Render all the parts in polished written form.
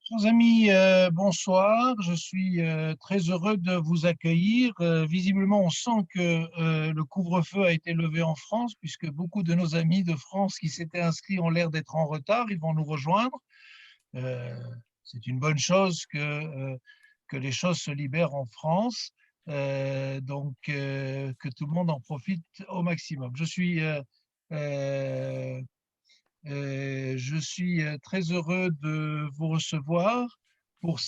Chers amis, bonsoir. Je suis très heureux de vous accueillir. Visiblement, on sent que le couvre-feu a été levé en France, puisque beaucoup de nos amis de France qui s'étaient inscrits ont l'air d'être en retard. Ils vont nous rejoindre. Euh, c'est une bonne chose que les choses se libèrent en France. Que tout le monde en profite au maximum. Euh, je suis très heureux de vous recevoir pour,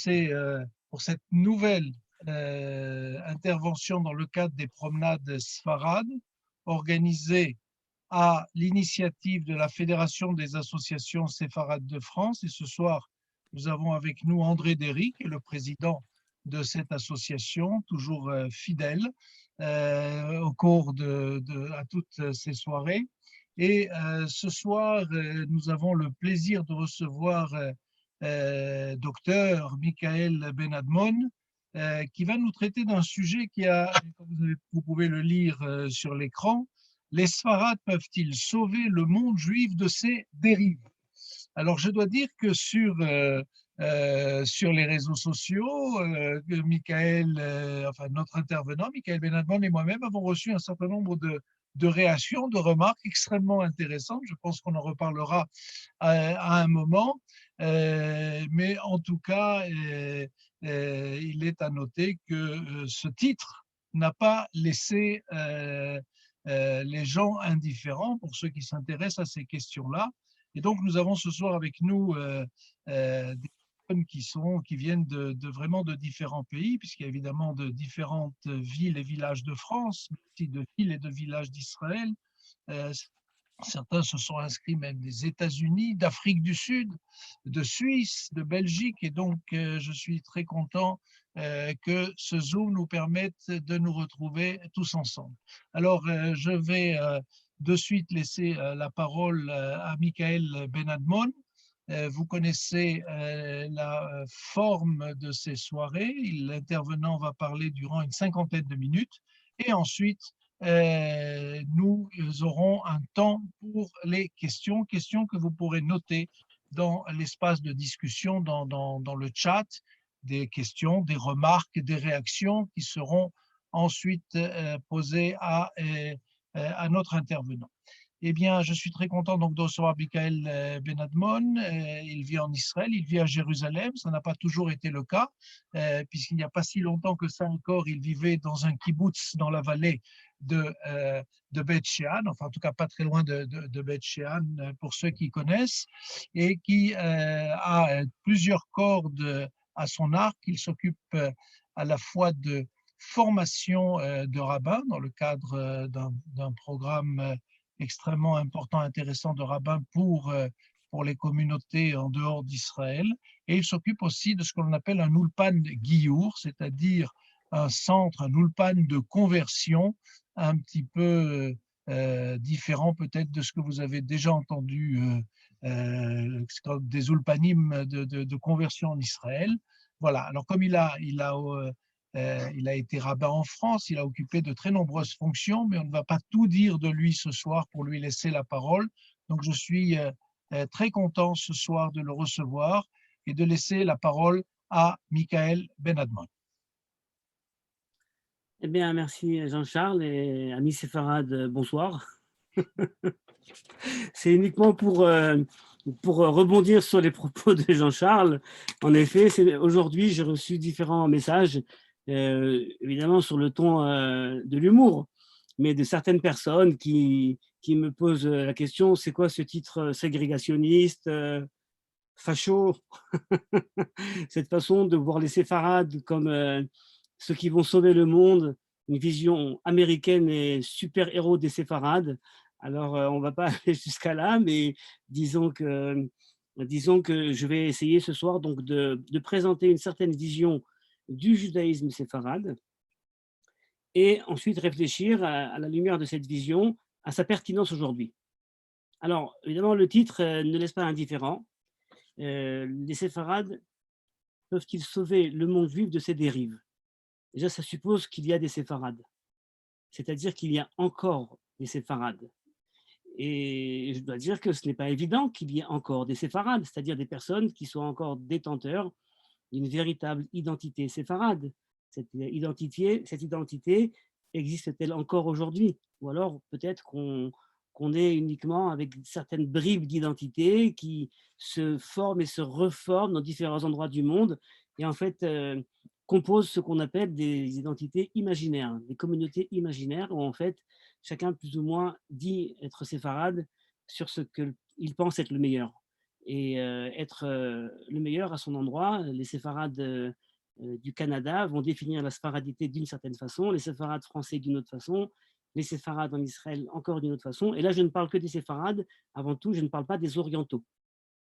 pour cette nouvelle intervention dans le cadre des promenades Sfarad, organisée à l'initiative de la Fédération des associations séfarades de France. Et ce soir, nous avons avec nous André Derry, qui est le président de cette association, toujours fidèle au cours à toutes ces soirées. Et ce soir, nous avons le plaisir de recevoir docteur Michael Benadmon, qui va nous traiter d'un sujet qui a, comme vous pouvez le lire sur l'écran, les Sfarades peuvent-ils sauver le monde juif de ses dérives? Alors, je dois dire que sur les réseaux sociaux, Michael, enfin notre intervenant, Michael Benadmon et moi-même avons reçu un certain nombre de réactions, de remarques extrêmement intéressantes. Je pense qu'on en reparlera à un moment. Mais en tout cas, il est à noter que ce titre n'a pas laissé les gens indifférents pour ceux qui s'intéressent à ces questions-là. Et donc, nous avons ce soir avec nous des personnes qui viennent vraiment de différents pays, puisqu'il y a évidemment de différentes villes et villages de France, mais aussi de villes et de villages d'Israël. Euh, Certains se sont inscrits même des États-Unis, d'Afrique du Sud, de Suisse, de Belgique. Et donc, je suis très content que ce Zoom nous permette de nous retrouver tous ensemble. Alors, je vais de suite laisser la parole à Michael Benadmon. Vous connaissez la forme de ces soirées. L'intervenant va parler durant une cinquantaine de minutes. Et ensuite, nous aurons un temps pour les questions que vous pourrez noter dans l'espace de discussion, dans le chat, des questions, des remarques, des réactions qui seront ensuite posées à notre intervenant. Eh bien, je suis très content donc de recevoir Michael Benadmon. Il vit en Israël, il vit à Jérusalem. Ça n'a pas toujours été le cas, puisqu'il n'y a pas si longtemps que ça encore, il vivait dans un kibbutz dans la vallée de Beth Shean, enfin en tout cas pas très loin de Beth Shean pour ceux qui connaissent, et qui a plusieurs cordes à son arc. Il s'occupe à la fois de formation de rabbins dans le cadre d'un programme extrêmement important, intéressant de rabbins pour les communautés en dehors d'Israël. Et il s'occupe aussi de ce qu'on appelle un ulpan giour, c'est-à-dire un centre, un ulpan de conversion un petit peu différent peut-être de ce que vous avez déjà entendu des ulpanim de conversion en Israël. Voilà, alors comme il a été rabbin en France, il a occupé de très nombreuses fonctions, mais on ne va pas tout dire de lui ce soir pour lui laisser la parole. Donc je suis très content ce soir de le recevoir et de laisser la parole à Michael Benadmon. Eh bien, merci Jean-Charles et amis séfarades, bonsoir. C'est uniquement pour rebondir sur les propos de Jean-Charles. En effet, aujourd'hui, j'ai reçu différents messages, évidemment sur le ton de l'humour, mais de certaines personnes qui me posent la question, c'est quoi ce titre ségrégationniste, facho, cette façon de voir les séfarades comme ceux qui vont sauver le monde, une vision américaine et super-héros des séfarades. Alors, on ne va pas aller jusqu'à là, mais disons que je vais essayer ce soir donc de présenter une certaine vision du judaïsme séfarade et ensuite réfléchir à la lumière de cette vision, à sa pertinence aujourd'hui. Alors, évidemment, le titre ne laisse pas indifférent. Les séfarades peuvent-ils sauver le monde juif de ses dérives? Déjà, ça suppose qu'il y a des séfarades, c'est-à-dire qu'il y a encore des séfarades. Et je dois dire que ce n'est pas évident qu'il y ait encore des séfarades, c'est-à-dire des personnes qui soient encore détenteurs d'une véritable identité séfarade. Cette identité existe-t-elle encore aujourd'hui? Ou alors peut-être qu'on est uniquement avec certaines bribes d'identité qui se forment et se reforment dans différents endroits du monde et en fait composent ce qu'on appelle des identités imaginaires, des communautés imaginaires où en fait chacun plus ou moins dit être séfarade sur ce qu'il pense être le meilleur et être le meilleur à son endroit. Les séfarades du Canada vont définir la séfaradité d'une certaine façon, les séfarades français d'une autre façon, les séfarades en Israël encore d'une autre façon. Et là, je ne parle que des séfarades. Avant tout, je ne parle pas des orientaux.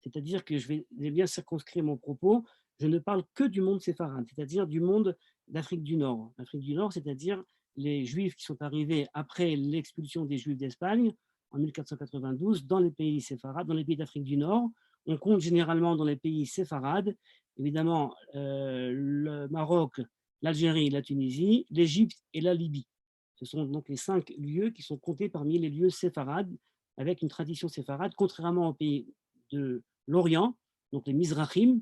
C'est-à-dire que je vais bien circonscrire mon propos. Je ne parle que du monde séfarade, c'est-à-dire du monde d'Afrique du Nord. L'Afrique du Nord, c'est-à-dire les Juifs qui sont arrivés après l'expulsion des Juifs d'Espagne en 1492 dans les pays séfarades, dans les pays d'Afrique du Nord. On compte généralement dans les pays séfarades, évidemment, le Maroc, l'Algérie, la Tunisie, l'Égypte et la Libye. Ce sont donc les 5 lieux qui sont comptés parmi les lieux séfarades, avec une tradition séfarade, contrairement aux pays de l'Orient, donc les Mizrahim,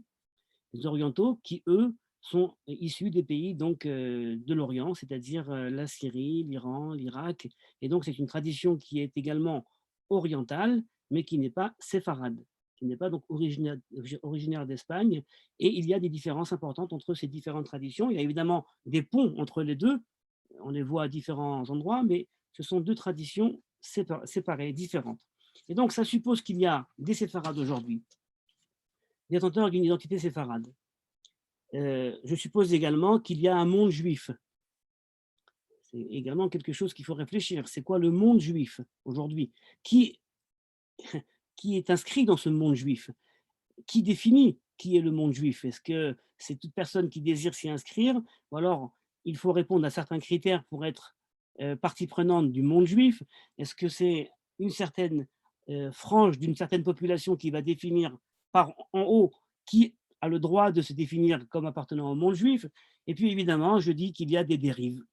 les orientaux, qui eux sont issus des pays donc de l'Orient, c'est-à-dire la Syrie, l'Iran, l'Irak. Et donc c'est une tradition qui est également orientale, mais qui n'est pas séfarade, qui n'est pas donc originaire d'Espagne. Et il y a des différences importantes entre ces différentes traditions. Il y a évidemment des ponts entre les deux, on les voit à différents endroits, mais ce sont deux traditions séparées, différentes. Et donc, ça suppose qu'il y a des séfarades aujourd'hui, détenteurs d'une identité séfarade. Je suppose également qu'il y a un monde juif. C'est également quelque chose qu'il faut réfléchir. C'est quoi le monde juif aujourd'hui? Qui est inscrit dans ce monde juif? Qui définit qui est le monde juif? Est-ce que c'est toute personne qui désire s'y inscrire? Ou alors, il faut répondre à certains critères pour être partie prenante du monde juif? Est-ce que c'est une certaine frange d'une certaine population qui va définir par en haut qui a le droit de se définir comme appartenant au monde juif? Et puis évidemment, je dis qu'il y a des dérives.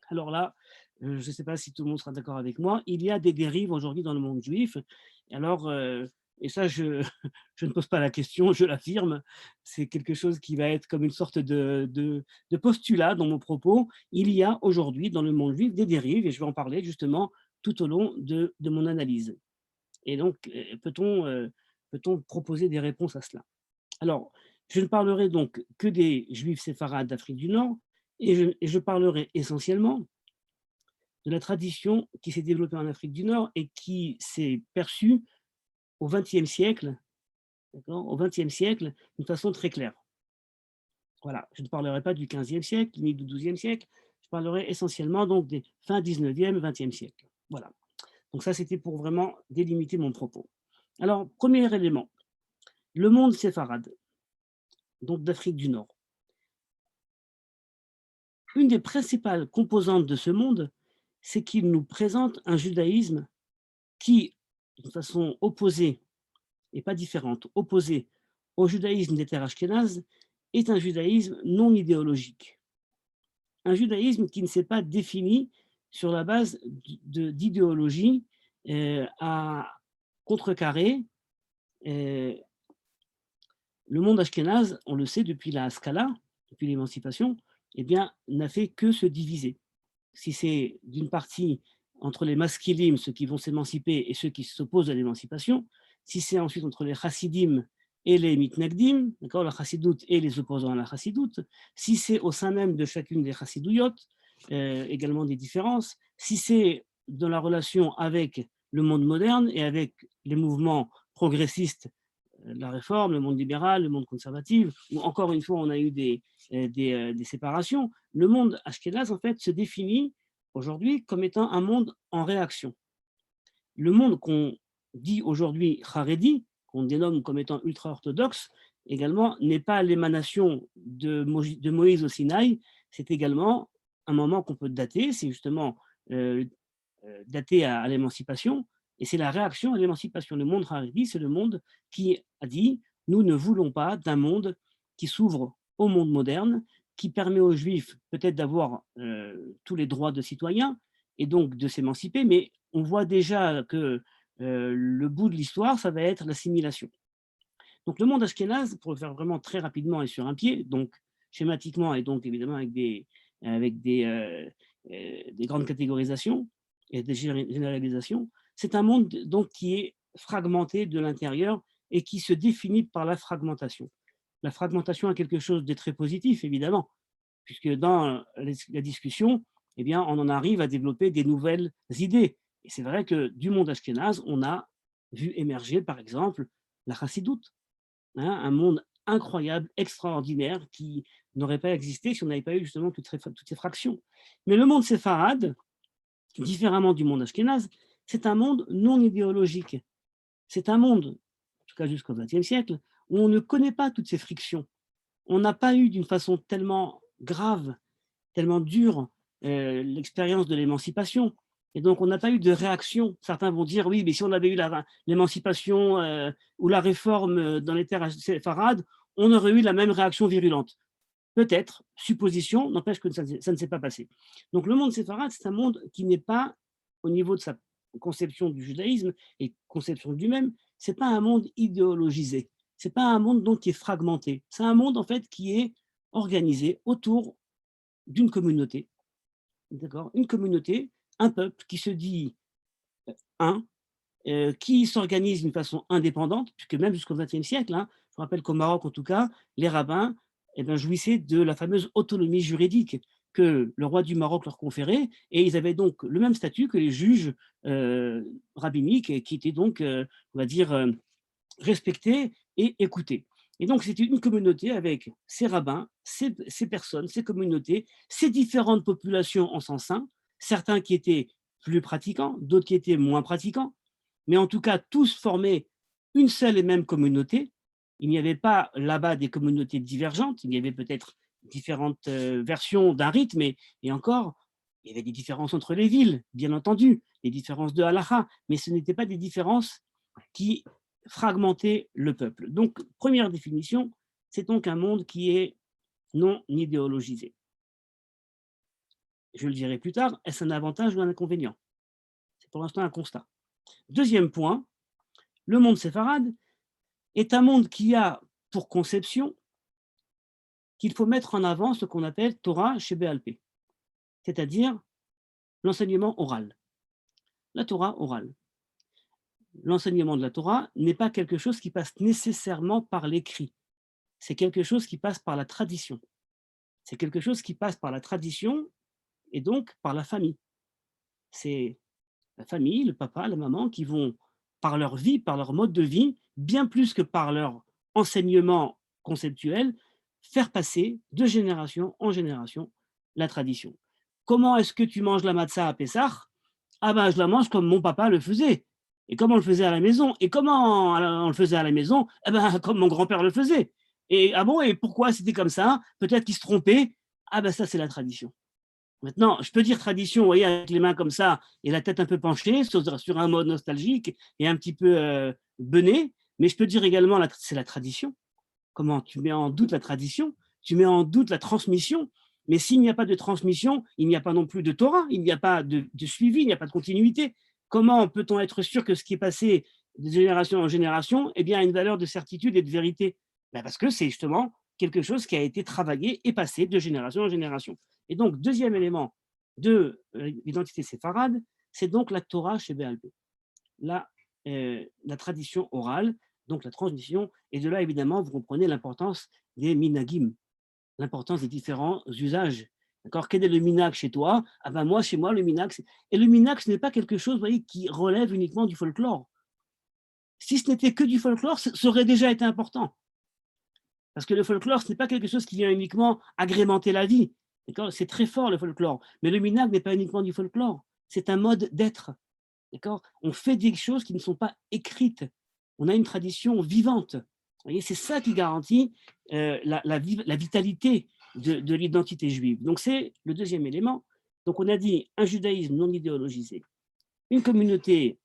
Alors là, je ne sais pas si tout le monde sera d'accord avec moi, il y a des dérives aujourd'hui dans le monde juif. Alors, et ça, je ne pose pas la question, je l'affirme, c'est quelque chose qui va être comme une sorte de postulat dans mon propos. Il y a aujourd'hui dans le monde juif des dérives, et je vais en parler justement tout au long de mon analyse. Et donc, peut-on proposer des réponses à cela? Alors, je ne parlerai donc que des juifs séfarades d'Afrique du Nord, et je parlerai essentiellement de la tradition qui s'est développée en Afrique du Nord et qui s'est perçue au XXe siècle, au XXe siècle, d'une façon très claire. Voilà, je ne parlerai pas du XVe siècle ni du XIIe siècle, je parlerai essentiellement donc des fin XIXe, XXe siècle. Voilà. Donc ça, c'était pour vraiment délimiter mon propos. Alors, premier élément, le monde séfarade, donc d'Afrique du Nord. Une des principales composantes de ce monde, c'est qu'il nous présente un judaïsme qui, de façon opposée et pas différente, opposée au judaïsme des terres ashkénazes, est un judaïsme non idéologique. Un judaïsme qui ne s'est pas défini sur la base d'idéologie à contrecarrer le monde ashkénaze, on le sait depuis la Haskalah, depuis l'émancipation, eh bien, n'a fait que se diviser. Si c'est d'une partie entre les maskilim, ceux qui vont s'émanciper, et ceux qui s'opposent à l'émancipation, si c'est ensuite entre les chassidim et les mitnagdim, d'accord, la chassidoute et les opposants à la chassidoute, si c'est au sein même de chacune des chassidouillottes, également des différences, si c'est dans la relation avec le monde moderne et avec les mouvements progressistes, la réforme, le monde libéral, le monde conservatif, où encore une fois on a eu des séparations, le monde ashkénaze en fait se définit aujourd'hui comme étant un monde en réaction. Le monde qu'on dit aujourd'hui Haredi, qu'on dénomme comme étant ultra-orthodoxe, également n'est pas l'émanation de Moïse au Sinaï, c'est également un moment qu'on peut dater, c'est justement daté à l'émancipation, et c'est la réaction à l'émancipation. Le monde Haredi, c'est le monde qui a dit « nous ne voulons pas d'un monde qui s'ouvre au monde moderne, qui permet aux Juifs peut-être d'avoir tous les droits de citoyens et donc de s'émanciper, mais on voit déjà que le bout de l'histoire, ça va être l'assimilation. Donc le monde ashkénaze, pour le faire vraiment très rapidement et sur un pied, donc schématiquement et donc évidemment avec des grandes catégorisations et des généralisations, c'est un monde donc qui est fragmenté de l'intérieur et qui se définit par la fragmentation. La fragmentation est quelque chose de très positif, évidemment, puisque dans la discussion, eh bien, on en arrive à développer des nouvelles idées. Et c'est vrai que du monde ashkénaze, on a vu émerger, par exemple, la chassidoute, hein, un monde incroyable, extraordinaire, qui n'aurait pas existé si on n'avait pas eu justement toutes ces fractions. Mais le monde séfarade, différemment du monde ashkénaze, c'est un monde non idéologique. C'est un monde, en tout cas jusqu'au XXe siècle, où on ne connaît pas toutes ces frictions. On n'a pas eu d'une façon tellement grave, tellement dure, l'expérience de l'émancipation. Et donc, on n'a pas eu de réaction. Certains vont dire, oui, mais si on avait eu l'émancipation ou la réforme dans les terres séfarades, on aurait eu la même réaction virulente. Peut-être, supposition, n'empêche que ça ne s'est pas passé. Donc, le monde séfarade, c'est un monde qui n'est pas, au niveau de sa conception du judaïsme et conception du même, c'est pas un monde idéologisé. C'est pas un monde donc qui est fragmenté. C'est un monde, en fait, qui est organisé autour d'une communauté, d'accord, une communauté, un peuple qui se dit un, qui s'organise d'une façon indépendante, puisque même jusqu'au XXe siècle, hein, je rappelle qu'au Maroc, en tout cas, les rabbins eh bien, jouissaient de la fameuse autonomie juridique que le roi du Maroc leur conférait, et ils avaient donc le même statut que les juges rabbiniques, qui étaient donc, on va dire, respectés et écoutés. Et donc, c'était une communauté avec ses rabbins, ses personnes, ses communautés, ces différentes populations en sens saint, certains qui étaient plus pratiquants, d'autres qui étaient moins pratiquants, mais en tout cas, tous formaient une seule et même communauté. Il n'y avait pas là-bas des communautés divergentes, il y avait peut-être différentes versions d'un rite, et encore, il y avait des différences entre les villes, bien entendu, des différences de halakha, mais ce n'étaient pas des différences qui fragmentaient le peuple. Donc, première définition, c'est donc un monde qui est non idéologisé. Je le dirai plus tard, est-ce un avantage ou un inconvénient? C'est pour l'instant un constat. Deuxième point, le monde séfarade est un monde qui a pour conception qu'il faut mettre en avant ce qu'on appelle Torah Shebe Alpé, c'est-à-dire l'enseignement oral. La Torah orale. L'enseignement de la Torah n'est pas quelque chose qui passe nécessairement par l'écrit. C'est quelque chose qui passe par la tradition. C'est quelque chose qui passe par la tradition et donc par la famille. C'est la famille, le papa, la maman qui vont, par leur vie, par leur mode de vie, bien plus que par leur enseignement conceptuel, faire passer de génération en génération la tradition. Comment est-ce que tu manges la matzah à Pessah? Ah ben, je la mange comme mon papa le faisait. Et comment on le faisait à la maison? Et comment on le faisait à la maison? Eh ben, comme mon grand-père le faisait. Et ah bon, et pourquoi c'était comme ça? Peut-être qu'il se trompait. Ah ben, ça, c'est la tradition. Maintenant, je peux dire tradition, vous voyez, avec les mains comme ça et la tête un peu penchée, sur un mode nostalgique et un petit peu bené, mais je peux dire également, c'est la tradition. Comment tu mets en doute la tradition? Tu mets en doute la transmission. Mais s'il n'y a pas de transmission, il n'y a pas non plus de Torah, il n'y a pas de suivi, il n'y a pas de continuité. Comment peut-on être sûr que ce qui est passé de génération en génération eh bien, a une valeur de certitude et de vérité? Ben parce que c'est justement quelque chose qui a été travaillé et passé de génération en génération. Et donc, deuxième élément de l'identité séfarade, c'est donc la Torah chez Béalpé, la tradition orale, donc la transmission. Et de là, évidemment, vous comprenez l'importance des minagim, l'importance des différents usages. D'accord? Quel est le minag chez toi? Ah ben moi, chez moi, le minag, et le minag, ce n'est pas quelque chose, vous voyez, qui relève uniquement du folklore. Si ce n'était que du folklore, ça aurait déjà été important. Parce que le folklore, ce n'est pas quelque chose qui vient uniquement agrémenter la vie. C'est très fort le folklore. Mais le minag n'est pas uniquement du folklore. C'est un mode d'être. On fait des choses qui ne sont pas écrites. On a une tradition vivante. C'est ça qui garantit la vitalité de l'identité juive. Donc c'est le deuxième élément. Donc on a dit un judaïsme non idéologisé, une communauté,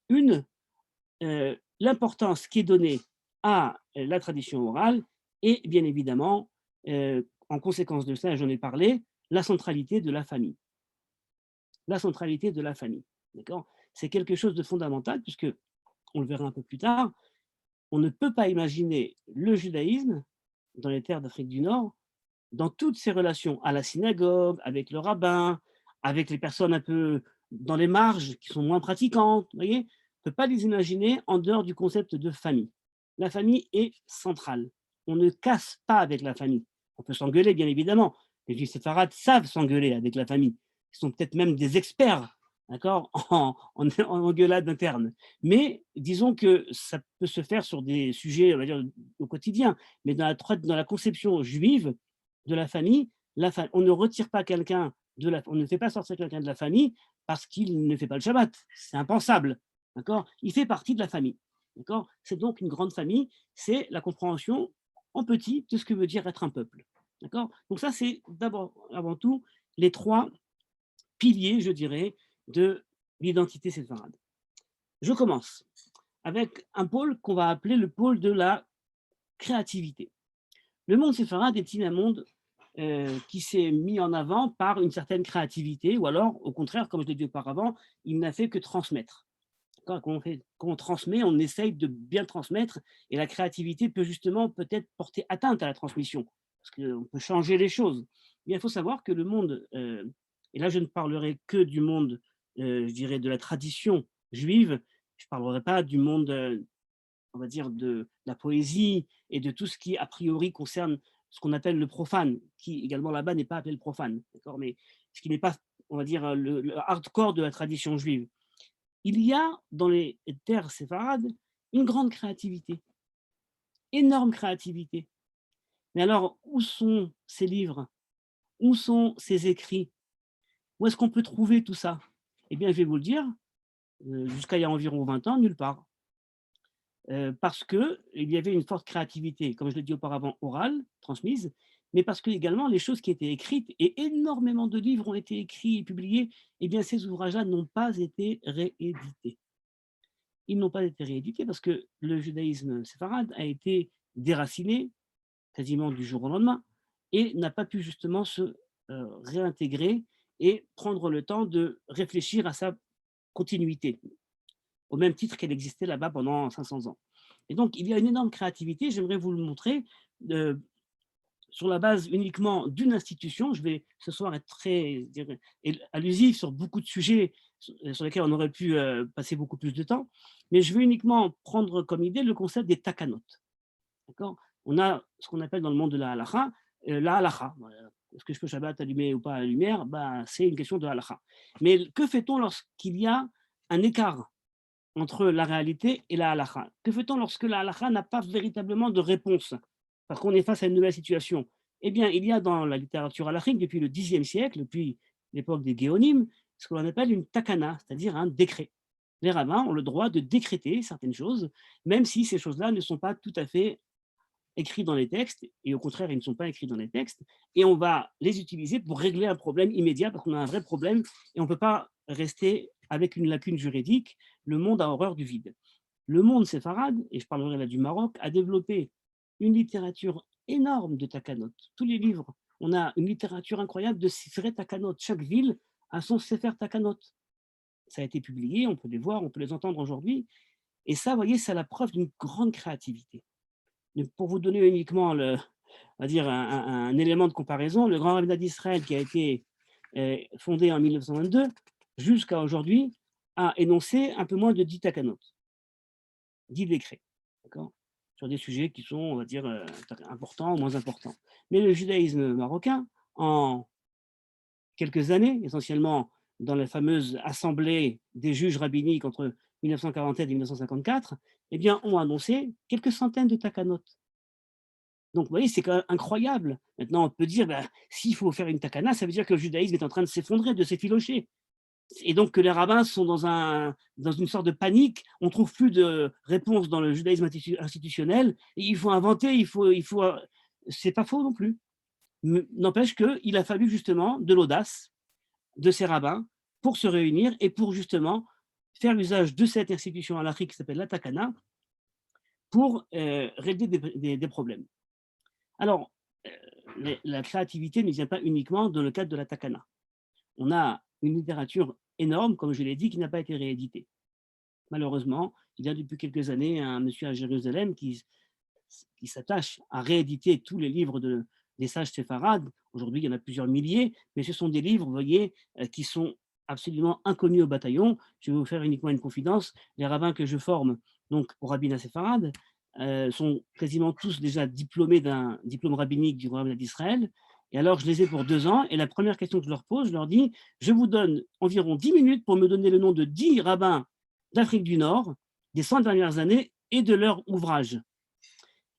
l'importance qui est donnée à la tradition orale et bien évidemment, en conséquence de ça, j'en ai parlé, la centralité de la famille. La centralité de la famille. D'accord? C'est quelque chose de fondamental puisque on le verra un peu plus tard, on ne peut pas imaginer le judaïsme dans les terres d'Afrique du Nord, dans toutes ses relations à la synagogue, avec le rabbin, avec les personnes un peu dans les marges qui sont moins pratiquantes, vous voyez, on ne peut pas les imaginer en dehors du concept de famille. La famille est centrale. On ne casse pas avec la famille. On peut s'engueuler, bien évidemment. Les juifs séfarades savent s'engueuler avec la famille. Ils sont peut-être même des experts, d'accord, en engueulade interne. Mais disons que ça peut se faire sur des sujets, on va dire, au quotidien. Mais dans la conception juive de la famille, on ne retire pas quelqu'un on ne fait pas sortir quelqu'un de la famille parce qu'il ne fait pas le Shabbat. C'est impensable. D'accord. Il fait partie de la famille. D'accord. C'est donc une grande famille. C'est la compréhension en petit de ce que veut dire être un peuple. D'accord. Donc ça, c'est d'abord, avant tout, les trois piliers, je dirais, de l'identité séfarade. Je commence avec un pôle qu'on va appeler le pôle de la créativité. Le monde séfarade est-il un monde qui s'est mis en avant par une certaine créativité, ou alors, au contraire, comme je l'ai dit auparavant, il n'a fait que transmettre. Quand on transmet, on essaye de bien transmettre, et la créativité peut justement peut-être porter atteinte à la transmission, parce qu'on peut changer les choses. Mais il faut savoir que le monde, et là je ne parlerai que du monde, je dirais, de la tradition juive, je ne parlerai pas du monde, on va dire, de la poésie et de tout ce qui, a priori, concerne ce qu'on appelle le profane, qui également là-bas n'est pas appelé le profane, d'accord, mais ce qui n'est pas, on va dire, le hardcore de la tradition juive. Il y a dans les terres séfarades une grande créativité, énorme créativité. Mais alors, où sont ces livres? Où sont ces écrits? Où est-ce qu'on peut trouver tout ça? Eh bien, je vais vous le dire, jusqu'à il y a environ 20 ans, nulle part. Parce qu'il y avait une forte créativité, comme je l'ai dit auparavant, orale, transmise, mais parce que également les choses qui étaient écrites, et énormément de livres ont été écrits et publiés, eh bien ces ouvrages-là n'ont pas été réédités. Ils n'ont pas été réédités parce que le judaïsme séfarade a été déraciné quasiment du jour au lendemain et n'a pas pu justement se réintégrer et prendre le temps de réfléchir à sa continuité, au même titre qu'elle existait là-bas pendant 500 ans. Et donc, il y a une énorme créativité, j'aimerais vous le montrer, sur la base uniquement d'une institution. Je vais ce soir être très allusif sur beaucoup de sujets sur lesquels on aurait pu passer beaucoup plus de temps, mais je veux uniquement prendre comme idée le concept des takanot. D'accord. On a ce qu'on appelle dans le monde de la halakha, la halakha. Est-ce que je peux Shabbat allumer ou pas à la lumière? Ben, c'est une question de halakha. Mais que fait-on lorsqu'il y a un écart entre la réalité et la halakha? Que fait-on lorsque la halakha n'a pas véritablement de réponse? Parce qu'on est face à une nouvelle situation. Eh bien, il y a dans la littérature halachique, depuis le Xe siècle, depuis l'époque des Géonim, ce que l'on appelle une takana, c'est-à-dire un décret. Les rabbins ont le droit de décréter certaines choses, même si ces choses-là ne sont pas tout à fait écrites dans les textes, et au contraire, ils ne sont pas écrits dans les textes, et on va les utiliser pour régler un problème immédiat, parce qu'on a un vrai problème, et on ne peut pas rester avec une lacune juridique. Le monde a horreur du vide. Le monde séfarade, et je parlerai là du Maroc, a développé une littérature énorme de takanot. Tous les livres, on a une littérature incroyable de Sifrei takanot. Chaque ville a son Sefer takanot. Ça a été publié, on peut les voir, on peut les entendre aujourd'hui. Et ça, vous voyez, c'est la preuve d'une grande créativité. Mais pour vous donner uniquement on va dire un élément de comparaison, le Grand Rabbinat d'Israël, qui a été fondé en 1922, jusqu'à aujourd'hui, a énoncé un peu moins de 10 takanot, 10 décrets, d'accord, sur des sujets qui sont, on va dire, importants ou moins importants. Mais le judaïsme marocain, en quelques années, essentiellement dans la fameuse assemblée des juges rabbiniques entre 1947 et 1954, eh bien, ont annoncé quelques centaines de takanot. Donc, vous voyez, c'est quand même incroyable. Maintenant, on peut dire, ben, s'il faut faire une takana, ça veut dire que le judaïsme est en train de s'effondrer, de s'effilocher. Et donc que les rabbins sont dans une sorte de panique, on ne trouve plus de réponse dans le judaïsme institutionnel, et il faut inventer, c'est pas faux non plus. N'empêche qu'il a fallu justement de l'audace de ces rabbins pour se réunir et pour justement faire usage de cette institution halachique qui s'appelle la takana pour régler des problèmes. Alors, la créativité ne vient pas uniquement dans le cadre de la takana. On a une littérature énorme, comme je l'ai dit, qui n'a pas été rééditée. Malheureusement, il y a depuis quelques années un monsieur à Jérusalem qui s'attache à rééditer tous les livres des sages séfarades. Aujourd'hui, il y en a plusieurs milliers, mais ce sont des livres, vous voyez, qui sont absolument inconnus au bataillon. Je vais vous faire uniquement une confidence. Les rabbins que je forme donc au rabbinat séfarade sont quasiment tous déjà diplômés d'un diplôme rabbinique du rabbinat d'Israël. Et alors, je les ai pour 2 ans. Et la première question que je leur pose, je leur dis, je vous donne environ 10 minutes pour me donner le nom de 10 rabbins d'Afrique du Nord des 100 dernières années et de leur ouvrage.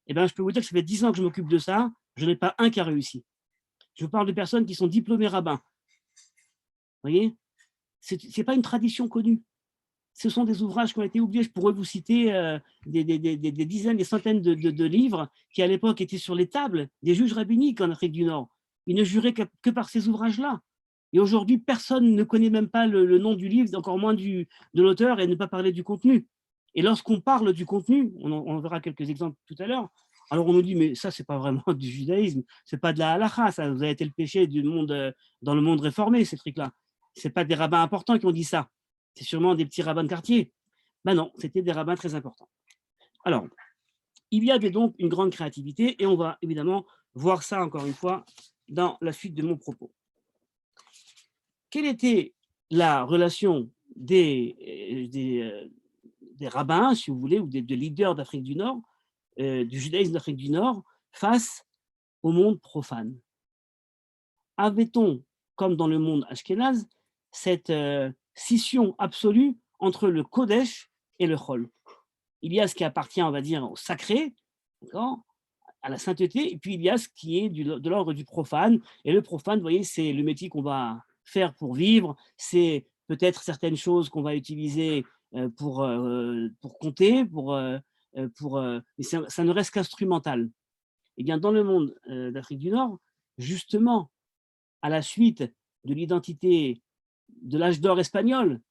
Eh bien, je peux vous dire que ça fait 10 ans que je m'occupe de ça, je n'ai pas un qui a réussi. Je vous parle de personnes qui sont diplômées rabbins. Vous voyez, ce n'est pas une tradition connue. Ce sont des ouvrages qui ont été oubliés. Je pourrais vous citer des dizaines, des centaines de livres qui, à l'époque, étaient sur les tables des juges rabbiniques en Afrique du Nord. Ils ne juraient que par ces ouvrages-là. Et aujourd'hui, personne ne connaît même pas le nom du livre, encore moins de l'auteur, et ne pas parler du contenu. Et lorsqu'on parle du contenu, on verra quelques exemples tout à l'heure, alors on nous dit, mais ça, c'est pas vraiment du judaïsme, c'est pas de la halakha, ça vous a été le péché du monde, dans le monde réformé, ces trucs-là. C'est pas des rabbins importants qui ont dit ça. C'est sûrement des petits rabbins de quartier. Ben non, c'était des rabbins très importants. Alors, il y avait donc une grande créativité, et on va évidemment voir ça encore une fois dans la suite de mon propos. Quelle était la relation des rabbins, si vous voulez, ou des leaders d'Afrique du Nord, du judaïsme d'Afrique du Nord, face au monde profane? Avait-on, comme dans le monde ashkénaze, cette scission absolue entre le Kodesh et le Chol? Il y a ce qui appartient, on va dire, au sacré, à la sainteté, et puis il y a ce qui est de l'ordre du profane. Et le profane, vous voyez, c'est le métier qu'on va faire pour vivre, c'est peut-être certaines choses qu'on va utiliser pour compter, mais ça ne reste qu'instrumental. Et bien, dans le monde d'Afrique du Nord, justement, à la suite de l'identité de l'âge d'or espagnol,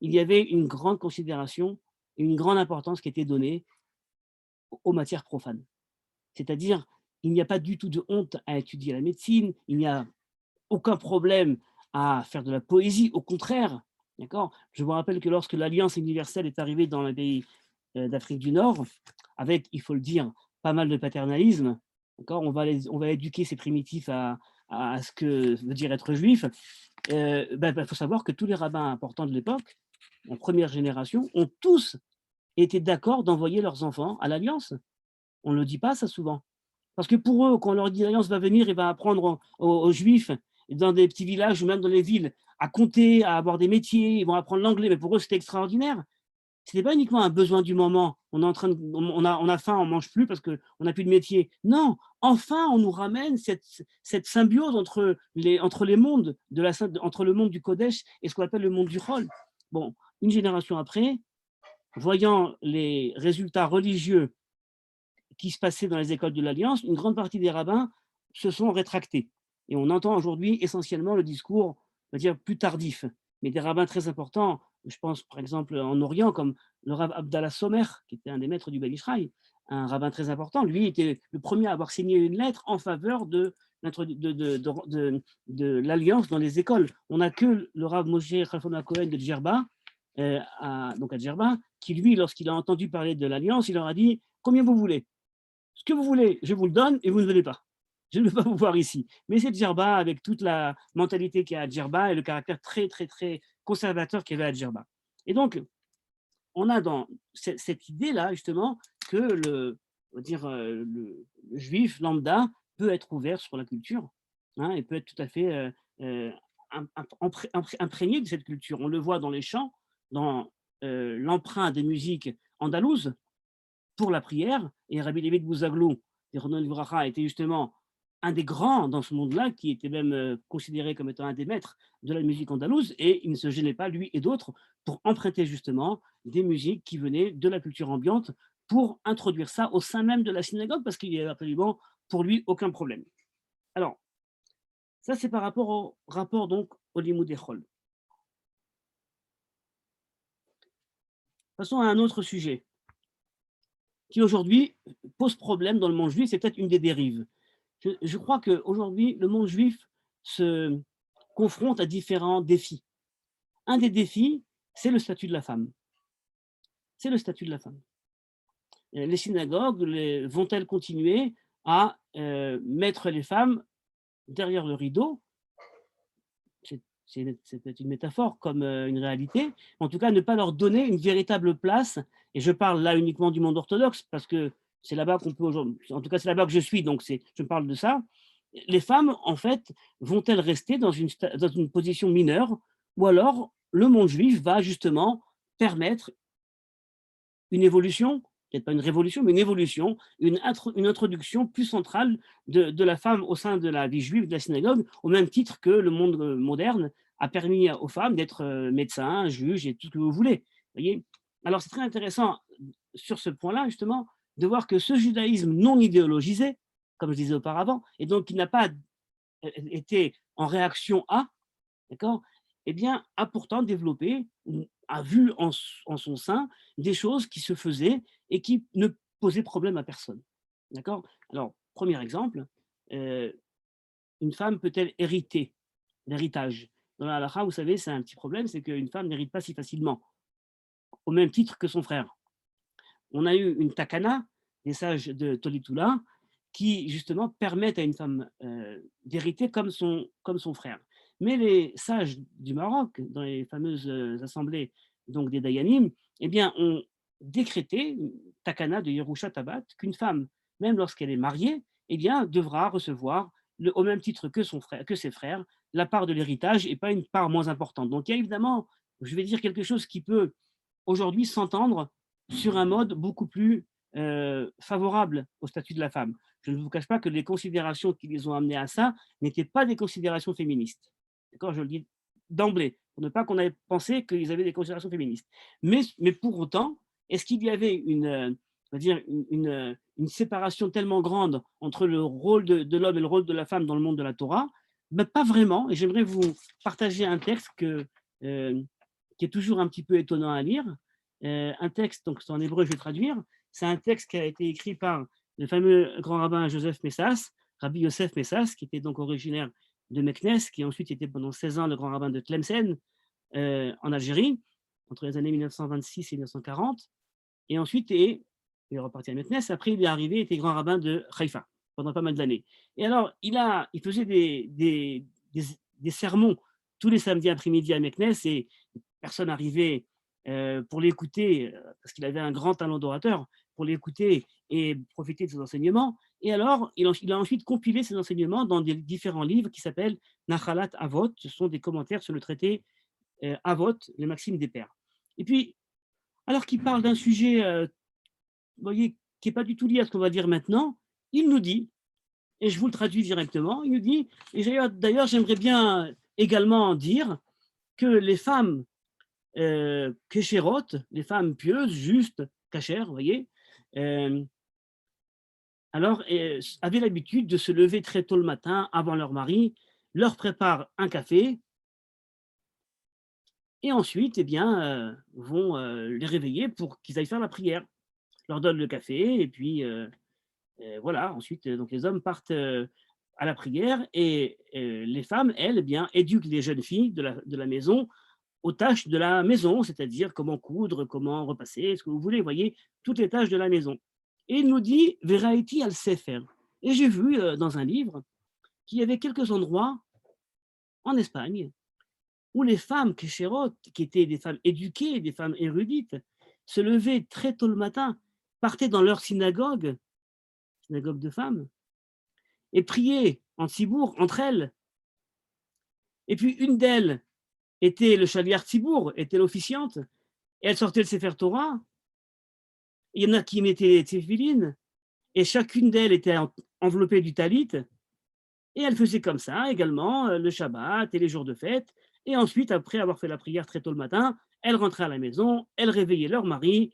il y avait une grande considération et une grande importance qui était donnée aux matières profanes. C'est-à-dire, il n'y a pas du tout de honte à étudier la médecine, il n'y a aucun problème à faire de la poésie, au contraire. D'accord. Je vous rappelle que lorsque l'Alliance universelle est arrivée dans les pays d'Afrique du Nord, avec, il faut le dire, pas mal de paternalisme, on va éduquer ces primitifs à ce que veut dire être juif. Faut savoir que tous les rabbins importants de l'époque, en première génération, ont tous été d'accord d'envoyer leurs enfants à l'Alliance. On ne le dit pas ça souvent. Parce que pour eux, quand on leur dit l'Alliance va venir et va apprendre aux Juifs, dans des petits villages ou même dans les villes, à compter, à avoir des métiers, ils vont apprendre l'anglais, mais pour eux, c'était extraordinaire. Ce n'était pas uniquement un besoin du moment, on a faim, on ne mange plus parce qu'on n'a plus de métier. Non, enfin, on nous ramène cette symbiose entre les mondes, entre le monde du Kodesh et ce qu'on appelle le monde du Chol. Bon, une génération après, voyant les résultats religieux qui se passaient dans les écoles de l'Alliance, une grande partie des rabbins se sont rétractés. Et on entend aujourd'hui essentiellement le discours, on va dire, plus tardif, mais des rabbins très importants. Je pense par exemple en Orient, comme le rabbin Abdallah Somer, qui était un des maîtres du Ben Israël, un rabbin très important. Lui était le premier à avoir signé une lettre en faveur de l'alliance dans les écoles. On n'a que le rabbin Moshe Khalfon Cohen de Djerba, donc à Djerba, qui lui, lorsqu'il a entendu parler de l'alliance, il leur a dit « Combien vous voulez ? Ce que vous voulez, je vous le donne et vous ne venez pas. Je ne veux pas vous voir ici. » Mais c'est Djerba, avec toute la mentalité qu'il y a à Djerba et le caractère très, très, très conservateur qu'il y avait à Djerba. Et donc, on a dans cette idée-là, justement, que le juif lambda peut être ouvert sur la culture, et peut être tout à fait imprégné de cette culture. On le voit dans les chants, dans l'emprunt des musiques andalouses pour la prière, et Rabbi David Bouzaglou, était justement un des grands dans ce monde-là, qui était même considéré comme étant un des maîtres de la musique andalouse, et il ne se gênait pas, lui et d'autres, pour emprunter justement des musiques qui venaient de la culture ambiante, pour introduire ça au sein même de la synagogue, parce qu'il n'y avait absolument pour lui aucun problème. Alors, ça c'est par rapport au rapport donc au Limoud Echol. Passons à un autre sujet, qui aujourd'hui pose problème dans le monde juif, c'est peut-être une des dérives. Je crois qu'aujourd'hui, le monde juif se confronte à différents défis. Un des défis, c'est le statut de la femme. c'est le statut de la femme. Les synagogues vont-elles continuer à mettre les femmes derrière le rideau? C'est peut-être une métaphore comme une réalité. En tout cas, ne pas leur donner une véritable place. Et je parle là uniquement du monde orthodoxe parce que c'est là-bas qu'on peut aujourd'hui. En tout cas, c'est là-bas que je suis, donc je parle de ça. Les femmes, en fait, vont-elles rester dans une position mineure, ou alors le monde juif va justement permettre une évolution, peut-être pas une révolution, mais une évolution, une introduction plus centrale de la femme au sein de la vie juive de la synagogue, au même titre que le monde moderne a permis aux femmes d'être médecins, juges et tout ce que vous voulez. Voyez. Alors c'est très intéressant sur ce point-là, justement, de voir que ce judaïsme non idéologisé, comme je disais auparavant, et donc qui n'a pas été en réaction à, d'accord, eh bien, a pourtant développé, a vu en son sein des choses qui se faisaient et qui ne posaient problème à personne. D'accord. Alors, premier exemple, une femme peut-elle hériter l'héritage? Dans la halakha, vous savez, c'est un petit problème, c'est qu'une femme n'hérite pas si facilement, au même titre que son frère. On a eu une takana des sages de Tolitoula qui, justement, permettent à une femme d'hériter comme son frère. Mais les sages du Maroc, dans les fameuses assemblées donc des Dayanim, eh bien, ont décrété, takana de Yerusha Tabat, qu'une femme, même lorsqu'elle est mariée, eh bien, devra recevoir, au même titre que, que ses frères, la part de l'héritage et pas une part moins importante. Donc, il y a évidemment, je vais dire quelque chose qui peut aujourd'hui s'entendre sur un mode beaucoup plus favorable au statut de la femme. Je ne vous cache pas que les considérations qui les ont amenés à ça n'étaient pas des considérations féministes. D'accord, je le dis d'emblée, pour ne pas qu'on ait pensé qu'ils avaient des considérations féministes. Mais pour autant, est-ce qu'il y avait on va dire une séparation tellement grande entre le rôle de l'homme et le rôle de la femme dans le monde de la Torah? Ben, pas vraiment, et j'aimerais vous partager un texte qui est toujours un petit peu étonnant à lire. Un texte, donc c'est en hébreu, je vais traduire, c'est un texte qui a été écrit par le fameux grand rabbin Joseph Messas, Rabbi Yosef Messas, qui était donc originaire de Meknes, qui ensuite était pendant 16 ans le grand rabbin de Tlemcen, en Algérie, entre les années 1926 et 1940. Et ensuite, il est reparti à Meknes. Après, il est arrivé, il était grand rabbin de Haïfa pendant pas mal d'années. Et alors, il faisait des sermons tous les samedis après-midi à Meknes, et personne n'arrivait pour l'écouter, parce qu'il avait un grand talent d'orateur, pour l'écouter et profiter de ses enseignements. Et alors, il a ensuite compilé ses enseignements dans des différents livres qui s'appellent Nachalat Avot. Ce sont des commentaires sur le traité Avot, les maximes des pères. Et puis, alors qu'il parle d'un sujet, vous voyez, qui n'est pas du tout lié à ce qu'on va dire maintenant, il nous dit, et je vous le traduis directement, il nous dit, et d'ailleurs, j'aimerais bien également dire que les femmes kéchérotes, les femmes pieuses, justes, cachères, vous voyez, alors avaient l'habitude de se lever très tôt le matin avant leur mari, leur prépare un café, et ensuite, eh bien, vont les réveiller pour qu'ils aillent faire la prière. Leur donnent le café, et puis voilà, ensuite, donc les hommes partent à la prière, et les femmes, elles, eh bien, éduquent les jeunes filles de la maison aux tâches de la maison, c'est-à-dire comment coudre, comment repasser, ce que vous voulez, voyez, toutes les tâches de la maison. Et il nous dit, Veraiti al Sefer. Et j'ai vu dans un livre qu'il y avait quelques endroits en Espagne où les femmes kéchérotes, qui étaient des femmes éduquées, des femmes érudites, se levaient très tôt le matin, partaient dans leur synagogue de femmes, et priaient en tzibour entre elles. Et puis une d'elles était le chaliar tzibour, était l'officiante, et elle sortait le Sefer Torah. Il y en a qui mettaient les téphilines, et chacune d'elles était enveloppée du talit, et elle faisait comme ça également le Shabbat et les jours de fête. Et ensuite, après avoir fait la prière très tôt le matin, elles rentraient à la maison, elles réveillaient leur mari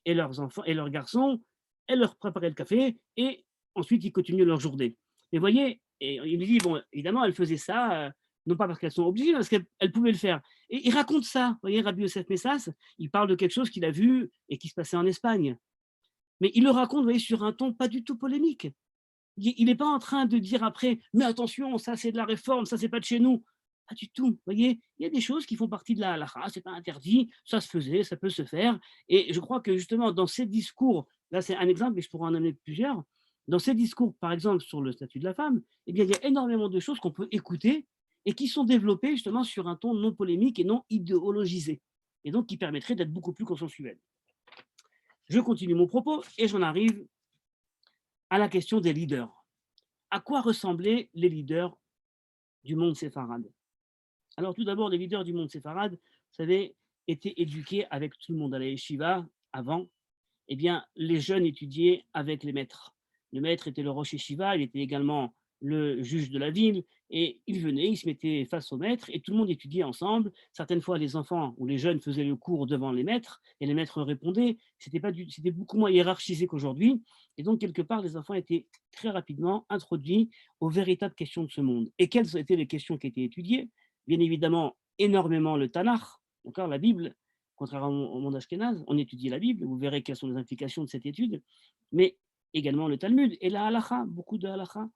et leurs enfants et leurs garçons, elles leur préparaient le café, et ensuite ils continuaient leur journée. Mais voyez, et il me dit, bon, évidemment, elles faisaient ça, non pas parce qu'elles sont obligées, mais parce qu'elles pouvaient le faire. Et il raconte ça, vous voyez, Rabbi Yosef Messas, il parle de quelque chose qu'il a vu et qui se passait en Espagne. Mais il le raconte, vous voyez, sur un ton pas du tout polémique. Il n'est pas en train de dire après, mais attention, ça c'est de la réforme, ça c'est pas de chez nous. Pas du tout. Vous voyez, il y a des choses qui font partie de la halakha, c'est pas interdit, ça se faisait, ça peut se faire. Et je crois que justement, dans ces discours, là c'est un exemple, mais je pourrais en amener plusieurs, dans ces discours, par exemple, sur le statut de la femme, eh bien, il y a énormément de choses qu'on peut écouter et qui sont développées justement sur un ton non polémique et non idéologisé, et donc qui permettrait d'être beaucoup plus consensuel. Je continue mon propos et j'en arrive à la question des leaders. À quoi ressemblaient les leaders du monde séfarade? Alors tout d'abord, les leaders du monde séfarade, vous savez, étaient éduqués avec tout le monde à la yeshiva avant. Eh bien, les jeunes étudiaient avec les maîtres. Le maître était le rosh yeshiva, il était également le juge de la ville, et il venait, il se mettait face au maître, et tout le monde étudiait ensemble. Certaines fois, les enfants ou les jeunes faisaient le cours devant les maîtres, et les maîtres répondaient. C'était beaucoup moins hiérarchisé qu'aujourd'hui, et donc quelque part, les enfants étaient très rapidement introduits aux véritables questions de ce monde. Et quelles étaient les questions qui étaient étudiées? Bien évidemment, énormément le Tanakh, d'accord, la Bible. Contrairement au monde ashkénaze, on étudie la Bible, vous verrez quelles sont les implications de cette étude, mais également le Talmud et la halakha, beaucoup de halakha.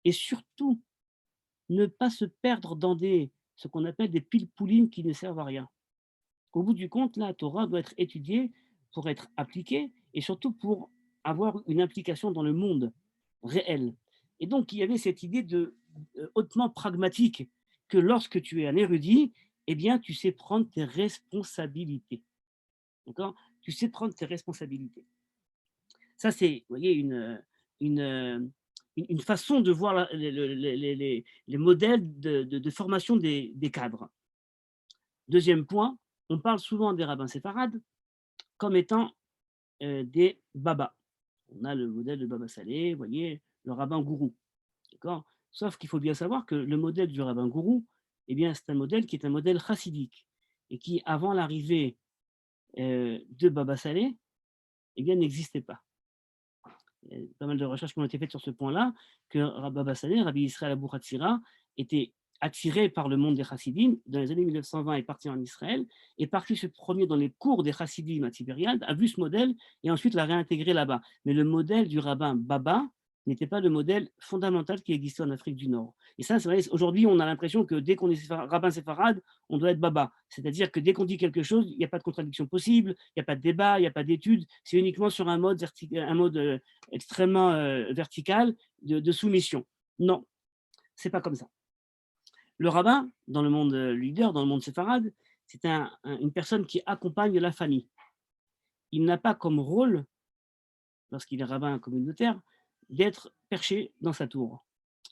Et surtout, ne pas se perdre dans ce qu'on appelle des pilpoulines qui ne servent à rien. Au bout du compte, la Torah doit être étudiée pour être appliquée et surtout pour avoir une implication dans le monde réel. Et donc, il y avait cette idée de hautement pragmatique que lorsque tu es un érudit, eh bien, tu sais prendre tes responsabilités. D'accord? Tu sais prendre tes responsabilités. Ça, c'est, vous voyez, une, une façon de voir les modèles de formation des cadres. Deuxième point, on parle souvent des rabbins séfarades comme étant des babas. On a le modèle de Baba Salé, vous voyez, le rabbin gourou. D'accord? Sauf qu'il faut bien savoir que le modèle du rabbin gourou, eh bien, c'est un modèle qui est un modèle chassidique et qui, avant l'arrivée de Baba Salé, eh bien, n'existait pas. Il y a pas mal de recherches qui ont été faites sur ce point-là, que Baba Salé, Rabbi Israël Abou Hatzira, était attiré par le monde des chassidim. Dans les années 1920, il est parti en Israël, est parti se promener dans les cours des chassidim à Tibériade, a vu ce modèle et ensuite l'a réintégré là-bas. Mais le modèle du rabbin Baba n'était pas le modèle fondamental qui existait en Afrique du Nord. Et ça, c'est vrai, aujourd'hui, on a l'impression que dès qu'on est rabbin séfarade, on doit être Baba. C'est-à-dire que dès qu'on dit quelque chose, il n'y a pas de contradiction possible, il n'y a pas de débat, il n'y a pas d'étude, c'est uniquement sur un mode, extrêmement vertical de soumission. Non, c'est pas comme ça. Le rabbin, dans le monde leader, dans le monde séfarade, c'est une personne qui accompagne la famille. Il n'a pas comme rôle, lorsqu'il est rabbin communautaire, d'être perché dans sa tour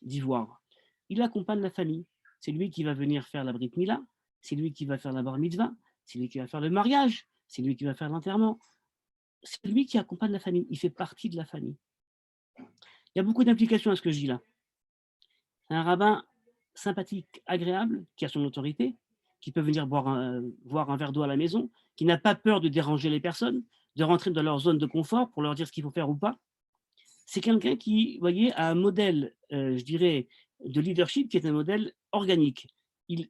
d'ivoire. Il accompagne la famille. C'est lui qui va venir faire la brit mila, c'est lui qui va faire la bar mitzvah, c'est lui qui va faire le mariage, c'est lui qui va faire l'enterrement. C'est lui qui accompagne la famille. Il fait partie de la famille. Il y a beaucoup d'implications à ce que je dis là. C'est un rabbin sympathique, agréable, qui a son autorité, qui peut venir boire un verre d'eau à la maison, qui n'a pas peur de déranger les personnes, de rentrer dans leur zone de confort pour leur dire ce qu'il faut faire ou pas. C'est quelqu'un qui, vous voyez, a un modèle, je dirais, de leadership qui est un modèle organique. Il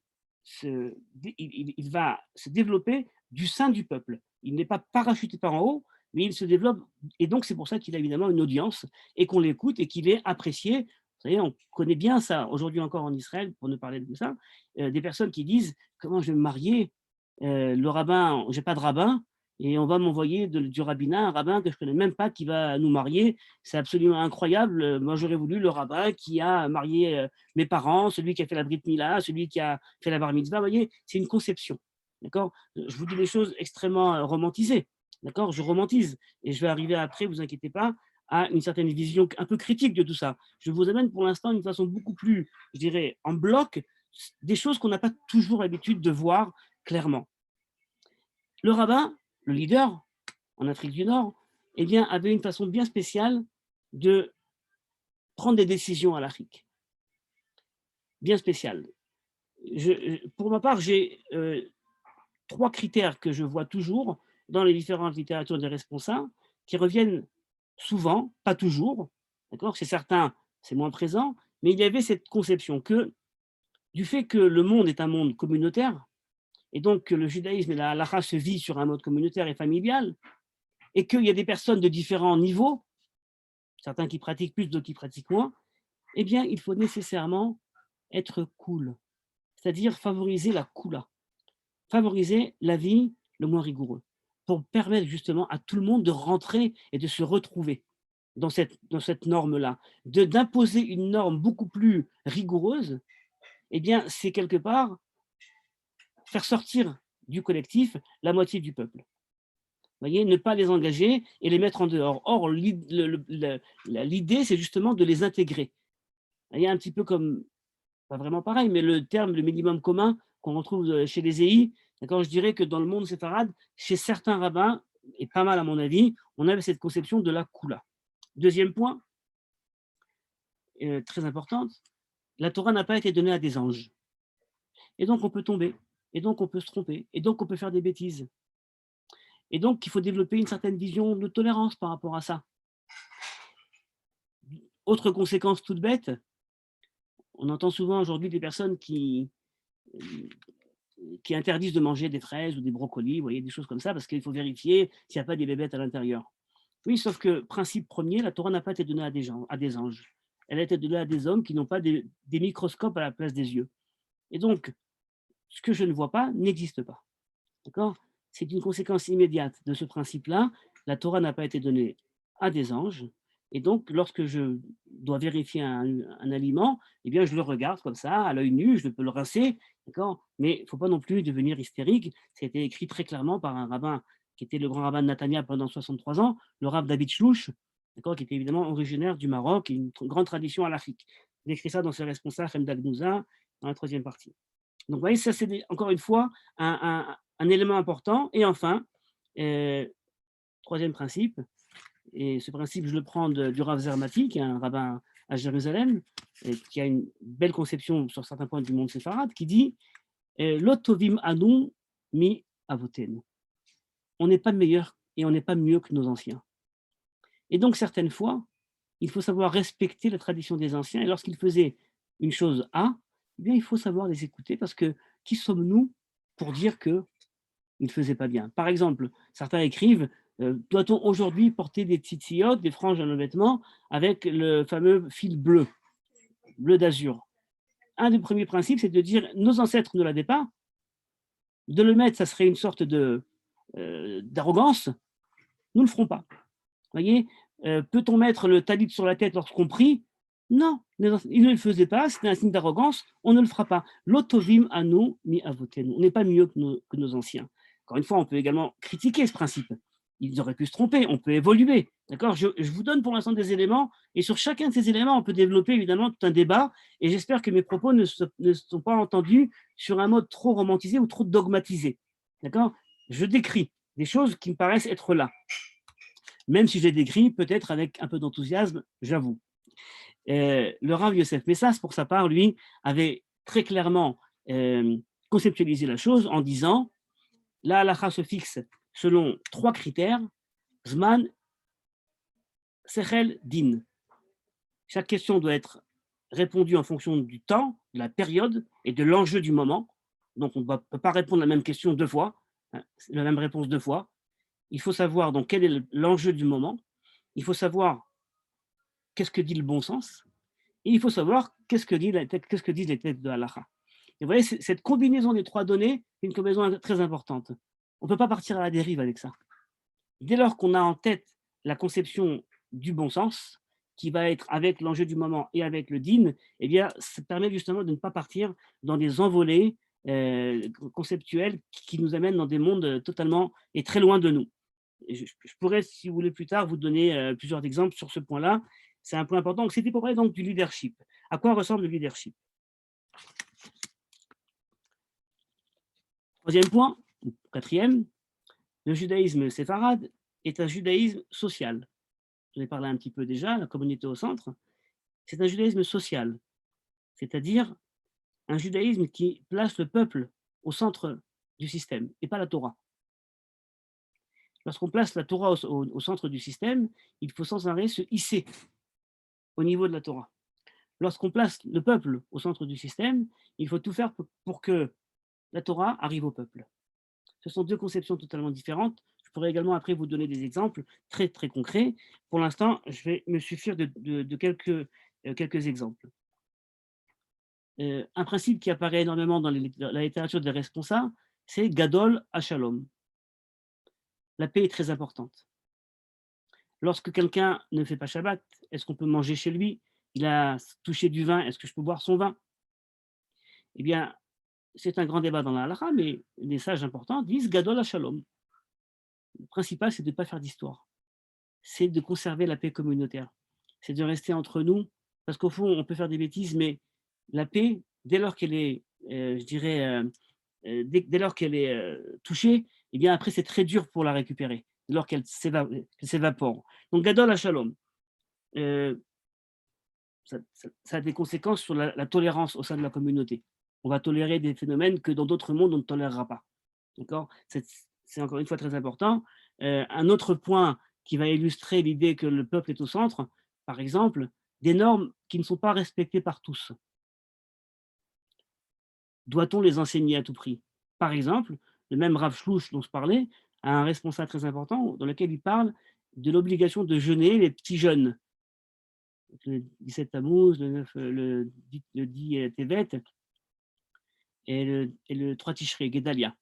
va se développer du sein du peuple. Il n'est pas parachuté par en haut, mais il se développe. Et donc, c'est pour ça qu'il a évidemment une audience et qu'on l'écoute et qu'il est apprécié. Vous savez, on connaît bien ça aujourd'hui encore en Israël, pour ne parler de ça, des personnes qui disent comment je vais me marier, le rabbin, j'ai pas de rabbin, et on va m'envoyer du rabbinat un rabbin que je connais même pas qui va nous marier. C'est absolument incroyable. Moi, j'aurais voulu le rabbin qui a marié mes parents, celui qui a fait la brit mila, celui qui a fait la bar mitzvah. Vous voyez, c'est une conception. D'accord? Je vous dis des choses extrêmement romantisées. D'accord? Je romantise. Et je vais arriver après, vous inquiétez pas, à une certaine vision un peu critique de tout ça. Je vous amène pour l'instant d'une façon beaucoup plus, je dirais, en bloc, des choses qu'on n'a pas toujours l'habitude de voir clairement. Le rabbin, le leader en Afrique du Nord, eh bien, avait une façon bien spéciale de prendre des décisions à l'Afrique. Bien spéciale. Pour ma part, j'ai 3 critères que je vois toujours dans les différentes littératures des responsables qui reviennent souvent, pas toujours, d'accord? Chez certains, c'est moins présent, mais il y avait cette conception que, du fait que le monde est un monde communautaire, et donc que le judaïsme et la halakha se vit sur un mode communautaire et familial, et qu'il y a des personnes de différents niveaux, certains qui pratiquent plus, d'autres qui pratiquent moins, eh bien, il faut nécessairement être cool. c'est-à-dire favoriser la Kula, favoriser la vie le moins rigoureux, pour permettre justement à tout le monde de rentrer et de se retrouver dans cette norme-là. D'imposer une norme beaucoup plus rigoureuse, eh bien, c'est quelque part faire sortir du collectif la moitié du peuple. Vous voyez, ne pas les engager et les mettre en dehors. Or, l'idée, c'est justement de les intégrer. Il y a un petit peu comme, pas vraiment pareil, mais le terme, le minimum commun qu'on retrouve chez les EI, d'accord, je dirais que dans le monde séfarade, chez certains rabbins, et pas mal à mon avis, on avait cette conception de la Kula. Deuxième point, très importante, la Torah n'a pas été donnée à des anges. Et donc on peut tomber, et donc on peut se tromper, et donc on peut faire des bêtises. Et donc il faut développer une certaine vision de tolérance par rapport à ça. Autre conséquence toute bête, on entend souvent aujourd'hui des personnes qui interdisent de manger des fraises ou des brocolis, vous voyez, des choses comme ça, parce qu'il faut vérifier s'il n'y a pas des bébêtes à l'intérieur. Oui, sauf que, principe premier, la Torah n'a pas été donnée à des anges. Elle a été donnée à des hommes qui n'ont pas des microscopes à la place des yeux. Et donc, ce que je ne vois pas n'existe pas. D'accord? C'est une conséquence immédiate de ce principe-là. La Torah n'a pas été donnée à des anges. Et donc, lorsque je dois vérifier un aliment, eh bien, je le regarde comme ça, à l'œil nu, je peux le rincer, d'accord? Mais il ne faut pas non plus devenir hystérique. Ça a été écrit très clairement par un rabbin qui était le grand rabbin de Natania pendant 63 ans, le rabbin David Shlouch, d'accord, qui était évidemment originaire du Maroc et une grande tradition halachique. Il écrit ça dans ses responsables, Femdag Nouza, dans la troisième partie. Donc, vous voyez, ça, c'est encore une fois un élément important. Et enfin, troisième principe, et ce principe, je le prends du Rav Zermati, qui est un rabbin à Jérusalem, et qui a une belle conception sur certains points du monde séfarade, qui dit Lotovim anu mi avotenu. On n'est pas meilleur et on n'est pas mieux que nos anciens. Et donc, certaines fois, il faut savoir respecter la tradition des anciens, et lorsqu'ils faisaient une chose A, eh bien, il faut savoir les écouter, parce que qui sommes-nous pour dire qu'ils ne faisaient pas bien? Par exemple, certains écrivent doit-on aujourd'hui porter des tzitzit, des franges dans le vêtement, avec le fameux fil bleu, bleu d'azur? Un des premiers principes, c'est de dire nos ancêtres ne l'avaient pas. De le mettre, ça serait une sorte d'arrogance. Nous ne le ferons pas. Voyez, peut-on mettre le talit sur la tête lorsqu'on prie? Non, ils ne le faisaient pas, c'était un signe d'arrogance, on ne le fera pas. Lotovim anu mi avotenu. On n'est pas mieux que nos anciens. Encore une fois, on peut également critiquer ce principe. Ils auraient pu se tromper, on peut évoluer. D'accord, je vous donne pour l'instant des éléments, et sur chacun de ces éléments, on peut développer évidemment tout un débat, et j'espère que mes propos ne sont pas entendus sur un mode trop romantisé ou trop dogmatisé. D'accord? Je décris des choses qui me paraissent être là, même si je les décris peut-être avec un peu d'enthousiasme, j'avoue. Le Rav Yosef Messas, pour sa part, lui, avait très clairement conceptualisé la chose en disant la halakha se fixe selon 3 critères, Zman, Sechel, Din. Chaque question doit être répondue en fonction du temps, de la période et de l'enjeu du moment. Donc, on ne peut pas répondre la même question 2 fois, hein, la même réponse 2 fois. Il faut savoir donc quel est l'enjeu du moment. Il faut savoir qu'est-ce que dit le bon sens. Et il faut savoir qu'est-ce que disent les textes de halakha. Et vous voyez, cette combinaison des 3 données est une combinaison très importante. On ne peut pas partir à la dérive avec ça. Dès lors qu'on a en tête la conception du bon sens, qui va être avec l'enjeu du moment et avec le din, eh bien, ça permet justement de ne pas partir dans des envolées conceptuelles qui nous amènent dans des mondes totalement et très loin de nous. Je pourrais, si vous voulez, plus tard, vous donner plusieurs exemples sur ce point-là. C'est un point important. Donc, c'était pour parler donc du leadership. À quoi ressemble le leadership? Troisième point, quatrième, le judaïsme séfarade est un judaïsme social. J'en ai parlé un petit peu déjà, la communauté au centre. C'est un judaïsme social, c'est-à-dire un judaïsme qui place le peuple au centre du système et pas la Torah. Lorsqu'on place la Torah au centre du système, il faut sans arrêt se hisser au niveau de la Torah. Lorsqu'on place le peuple au centre du système, il faut tout faire pour que la Torah arrive au peuple. Ce sont 2 conceptions totalement différentes. Je pourrais également après vous donner des exemples très, très concrets. Pour l'instant, je vais me suffire de quelques exemples. un principe qui apparaît énormément dans la littérature des responsables, c'est Gadol Hashalom. La paix est très importante. Lorsque quelqu'un ne fait pas Shabbat, est-ce qu'on peut manger chez lui? Il a touché du vin, est-ce que je peux boire son vin? Eh bien, c'est un grand débat dans la halakha, mais les sages importants disent Gadol Hashalom. Le principal, c'est de ne pas faire d'histoire. C'est de conserver la paix communautaire. C'est de rester entre nous, parce qu'au fond, on peut faire des bêtises, mais la paix, dès lors qu'elle est, je dirais, dès lors qu'elle est touchée, eh bien après, c'est très dur pour la récupérer, dès lors qu'elle s'évapore. Donc, Gadol Hashalom, ça a des conséquences sur la tolérance au sein de la communauté. On va tolérer des phénomènes que dans d'autres mondes, on ne tolérera pas. D'accord? C'est encore une fois très important. Un autre point qui va illustrer l'idée que le peuple est au centre, par exemple, des normes qui ne sont pas respectées par tous. Doit-on les enseigner à tout prix? Par exemple, le même Rav Shlouch dont je parlais a un responsable très important dans lequel il parle de l'obligation de jeûner les petits jeunes. Le 17 Tammuz, le 10 Tevet et le 3 Tishrei, Gedalia.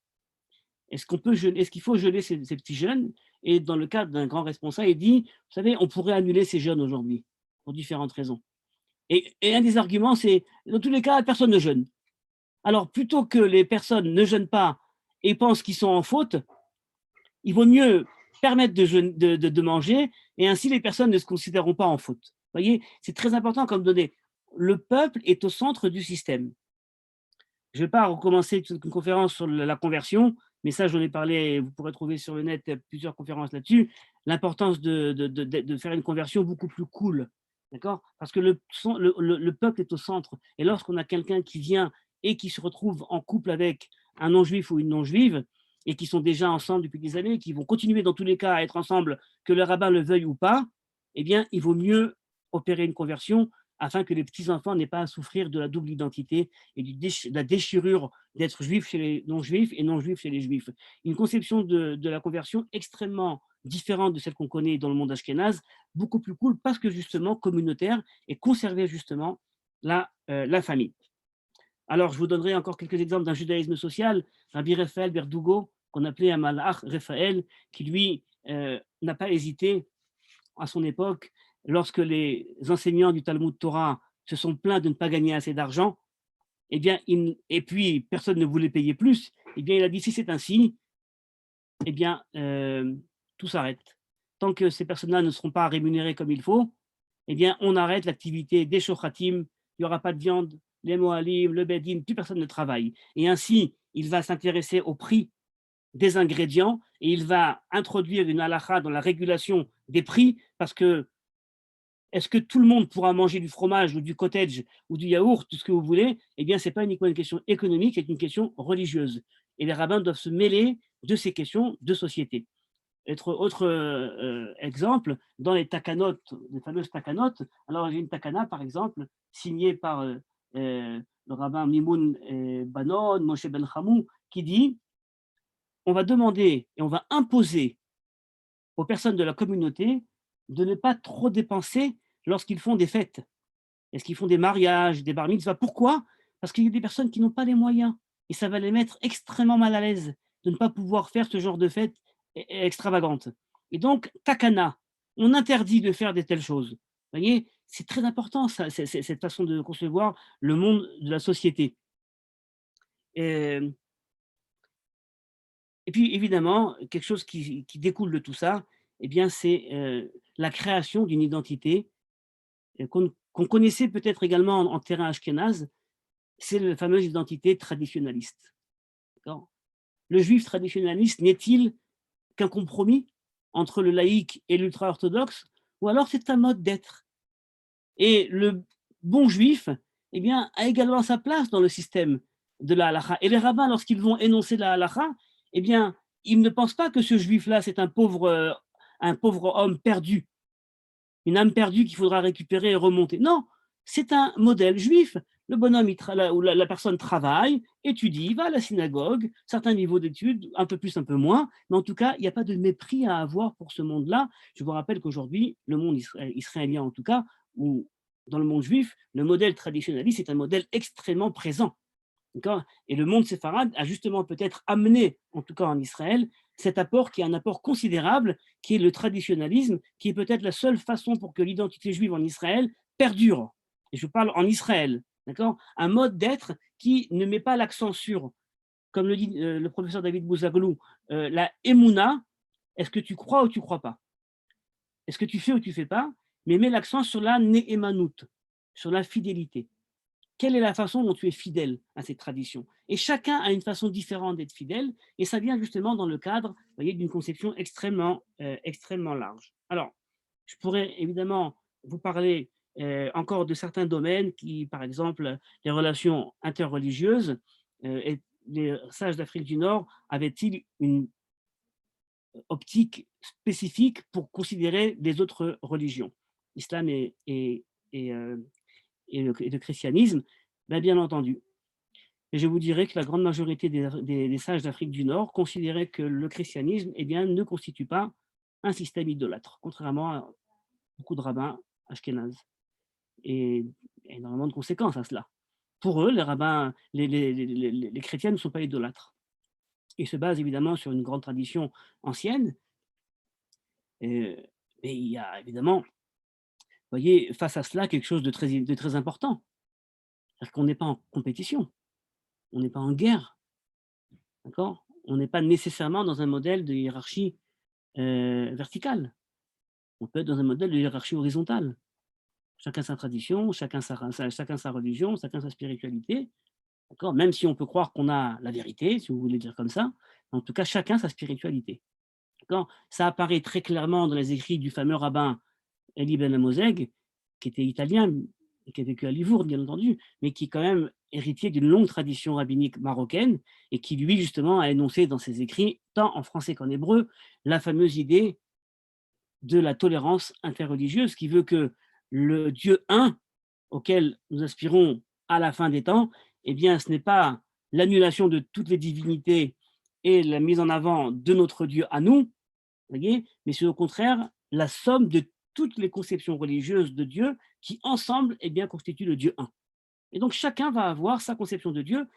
Est-ce qu'il faut jeûner ces petits jeunes? Et dans le cadre d'un grand responsable, il dit, vous savez, on pourrait annuler ces jeûnes aujourd'hui, pour différentes raisons. Et un des arguments, c'est, dans tous les cas, personne ne jeûne. Alors, plutôt que les personnes ne jeûnent pas et pensent qu'ils sont en faute, il vaut mieux permettre de manger, et ainsi les personnes ne se considéreront pas en faute. Vous voyez, c'est très important comme donnée. Le peuple est au centre du système. Je ne vais pas recommencer une conférence sur la conversion, mais ça, j'en ai parlé, vous pourrez trouver sur le net plusieurs conférences là-dessus. L'importance de faire une conversion beaucoup plus cool, d'accord? Parce que le peuple est au centre. Et lorsqu'on a quelqu'un qui vient et qui se retrouve en couple avec un non-juif ou une non-juive, et qui sont déjà ensemble depuis des années, qui vont continuer dans tous les cas à être ensemble, que le rabbin le veuille ou pas, eh bien, il vaut mieux opérer une conversion afin que les petits-enfants n'aient pas à souffrir de la double identité et de la déchirure d'être juif chez les non-juifs et non-juif chez les juifs. Une conception de la conversion extrêmement différente de celle qu'on connaît dans le monde ashkénaze, beaucoup plus cool parce que justement communautaire et conserver justement la famille. Alors, je vous donnerai encore quelques exemples d'un judaïsme social. Rabbi Raphaël Berdugo, qu'on appelait un Malach Raphaël, qui lui n'a pas hésité à son époque, lorsque les enseignants du Talmud Torah se sont plaints de ne pas gagner assez d'argent, eh bien, et puis personne ne voulait payer plus, eh bien, il a dit si c'est ainsi, eh bien, tout s'arrête. Tant que ces personnes-là ne seront pas rémunérées comme il faut, eh bien, on arrête l'activité des shochatim, il n'y aura pas de viande, les moalim, le bedin, plus personne ne travaille. Et ainsi, il va s'intéresser au prix des ingrédients et il va introduire une halakha dans la régulation des prix parce que est-ce que tout le monde pourra manger du fromage ou du cottage ou du yaourt, tout ce que vous voulez? Eh bien, ce n'est pas uniquement une question économique, c'est une question religieuse. Et les rabbins doivent se mêler de ces questions de société. Autre exemple, dans les takanot, les fameuses takanot, alors j'ai une takana par exemple, signée par le rabbin Mimoun Banon, Moshe Ben Hamou, qui dit on va demander et on va imposer aux personnes de la communauté de ne pas trop dépenser lorsqu'ils font des fêtes. Est-ce qu'ils font des mariages, des bar mitzvahs? Pourquoi? Parce qu'il y a des personnes qui n'ont pas les moyens et ça va les mettre extrêmement mal à l'aise de ne pas pouvoir faire ce genre de fête extravagante. Et donc, takana, on interdit de faire de telles choses. Vous voyez, c'est très important ça, cette façon de concevoir le monde de la société. Et puis, évidemment, quelque chose qui découle de tout ça, eh bien, c'est la création d'une identité qu'on connaissait peut-être également en terrain ashkénaze, c'est la fameuse identité traditionnaliste. Le juif traditionnaliste n'est-il qu'un compromis entre le laïque et l'ultra-orthodoxe, ou alors c'est un mode d'être? Et le bon juif, eh bien, a également sa place dans le système de la halakha. Et les rabbins, lorsqu'ils vont énoncer la halakha, eh bien, ils ne pensent pas que ce juif-là, c'est un pauvre homme perdu, une âme perdue qu'il faudra récupérer et remonter. Non, c'est un modèle juif. Le bonhomme, ou la personne travaille, étudie, va à la synagogue, certains niveaux d'études, un peu plus, un peu moins, mais en tout cas, il n'y a pas de mépris à avoir pour ce monde-là. Je vous rappelle qu'aujourd'hui, le monde israélien en tout cas, ou dans le monde juif, le modèle traditionnaliste est un modèle extrêmement présent. Et le monde séfarade a justement peut-être amené, en tout cas en Israël, cet apport qui est un apport considérable, qui est le traditionnalisme, qui est peut-être la seule façon pour que l'identité juive en Israël perdure. Et je parle en Israël, d'accord? Un mode d'être qui ne met pas l'accent sur, comme le dit le professeur David Bouzaglou, la émouna, est-ce que tu crois ou tu ne crois pas? Est-ce que tu fais ou tu ne fais pas? Mais met l'accent sur la ne'emanout, sur la fidélité. Quelle est la façon dont tu es fidèle à cette tradition? Et chacun a une façon différente d'être fidèle, et ça vient justement dans le cadre, vous voyez, d'une conception extrêmement large. Alors, je pourrais évidemment vous parler encore de certains domaines qui, par exemple, les relations interreligieuses, et les sages d'Afrique du Nord avaient-ils une optique spécifique pour considérer les autres religions, l'islam et le christianisme? Ben, bien entendu. Et je vous dirais que la grande majorité des sages d'Afrique du Nord considéraient que le christianisme, eh bien, ne constitue pas un système idolâtre, contrairement à beaucoup de rabbins ashkénazes. Et il y a énormément de conséquences à cela. Pour eux, les rabbins, les chrétiens ne sont pas idolâtres. Ils se basent évidemment sur une grande tradition ancienne. Et il y a évidemment, vous voyez, face à cela, quelque chose de très important. C'est-à-dire qu'on n'est pas en compétition, on n'est pas en guerre, d'accord? On n'est pas nécessairement dans un modèle de hiérarchie verticale. On peut être dans un modèle de hiérarchie horizontale. Chacun sa tradition, chacun sa religion, chacun sa spiritualité, d'accord? Même si on peut croire qu'on a la vérité, si vous voulez dire comme ça, en tout cas, chacun sa spiritualité, d'accord? Ça apparaît très clairement dans les écrits du fameux rabbin Eli Ben Amozeg, qui était italien, qui a vécu à Livourne, bien entendu, mais qui est quand même héritier d'une longue tradition rabbinique marocaine, et qui, lui, justement, a énoncé dans ses écrits, tant en français qu'en hébreu, la fameuse idée de la tolérance interreligieuse, qui veut que le Dieu un, auquel nous aspirons à la fin des temps, eh bien, ce n'est pas l'annulation de toutes les divinités et la mise en avant de notre Dieu à nous, voyez, mais c'est au contraire la somme de toutes les conceptions religieuses de Dieu qui, ensemble, eh bien, constituent le Dieu un. Et donc, chacun va avoir sa conception de Dieu.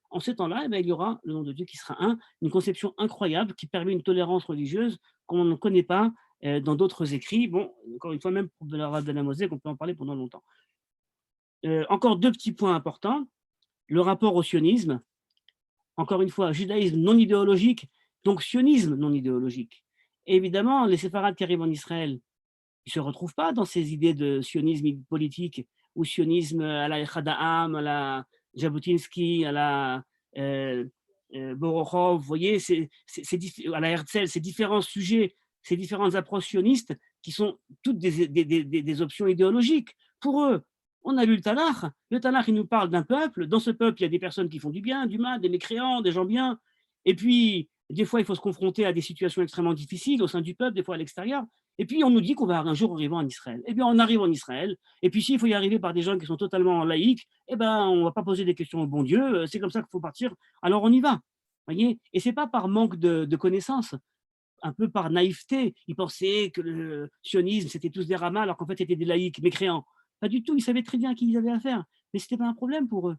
En ce temps-là, eh bien, il y aura le nom de Dieu qui sera un, une conception incroyable qui permet une tolérance religieuse qu'on ne connaît pas dans d'autres écrits. Bon, encore une fois, même pour le Rav Ben Amozeg, on peut en parler pendant longtemps. Encore deux petits points importants. Le rapport au sionisme. Encore une fois, judaïsme non idéologique, donc sionisme non idéologique. Et évidemment, les séfarades qui arrivent en Israël, ils ne se retrouvent pas dans ces idées de sionisme politique ou sionisme à la Echad Ha'am, à la Jabotinsky, à la Borochov, vous voyez, à la Herzl, ces différents sujets, ces différentes approches sionistes qui sont toutes des options idéologiques. Pour eux, on a lu le Tanakh. Le Tanakh, il nous parle d'un peuple. Dans ce peuple, il y a des personnes qui font du bien, du mal, des mécréants, des gens bien. Et puis, des fois, il faut se confronter à des situations extrêmement difficiles au sein du peuple, des fois à l'extérieur. Et puis, on nous dit qu'on va un jour arriver en Israël. Eh bien, on arrive en Israël. Et puis, s'il faut y arriver par des gens qui sont totalement laïques, eh ben, on ne va pas poser des questions au bon Dieu. C'est comme ça qu'il faut partir. Alors, on y va. Voyez. Et ce n'est pas par manque de connaissances, un peu par naïveté. Ils pensaient que le sionisme, c'était tous des ramas, alors qu'en fait, c'était des laïcs mécréants. Pas du tout. Ils savaient très bien qui ils avaient affaire. Mais ce n'était pas un problème pour eux.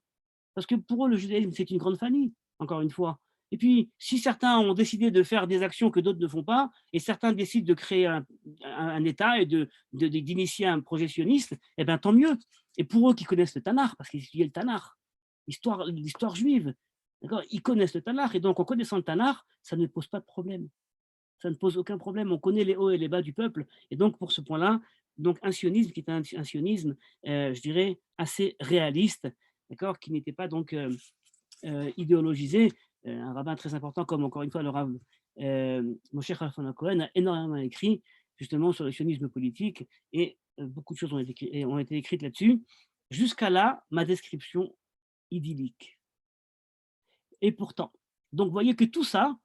Parce que pour eux, le judaïsme, c'est une grande famille, encore une fois. Et puis, si certains ont décidé de faire des actions que d'autres ne font pas, et certains décident de créer un État et d'initier un projet sioniste, eh bien, tant mieux. Et pour eux qui connaissent le Tanakh, parce qu'ils étudient le Tanakh, l'histoire juive, ils connaissent le Tanakh, et donc en connaissant le Tanakh, ça ne pose pas de problème. Ça ne pose aucun problème. On connaît les hauts et les bas du peuple. Et donc, pour ce point-là, donc un sionisme qui est un sionisme, je dirais, assez réaliste, d'accord, qui n'était pas donc idéologisé. Un rabbin très important, comme encore une fois le Rav Moshe Halfon Cohen, a énormément écrit justement sur le sionisme politique, et beaucoup de choses ont été écrites là-dessus. Jusqu'à là, ma description idyllique. Et pourtant, donc vous voyez que tout ça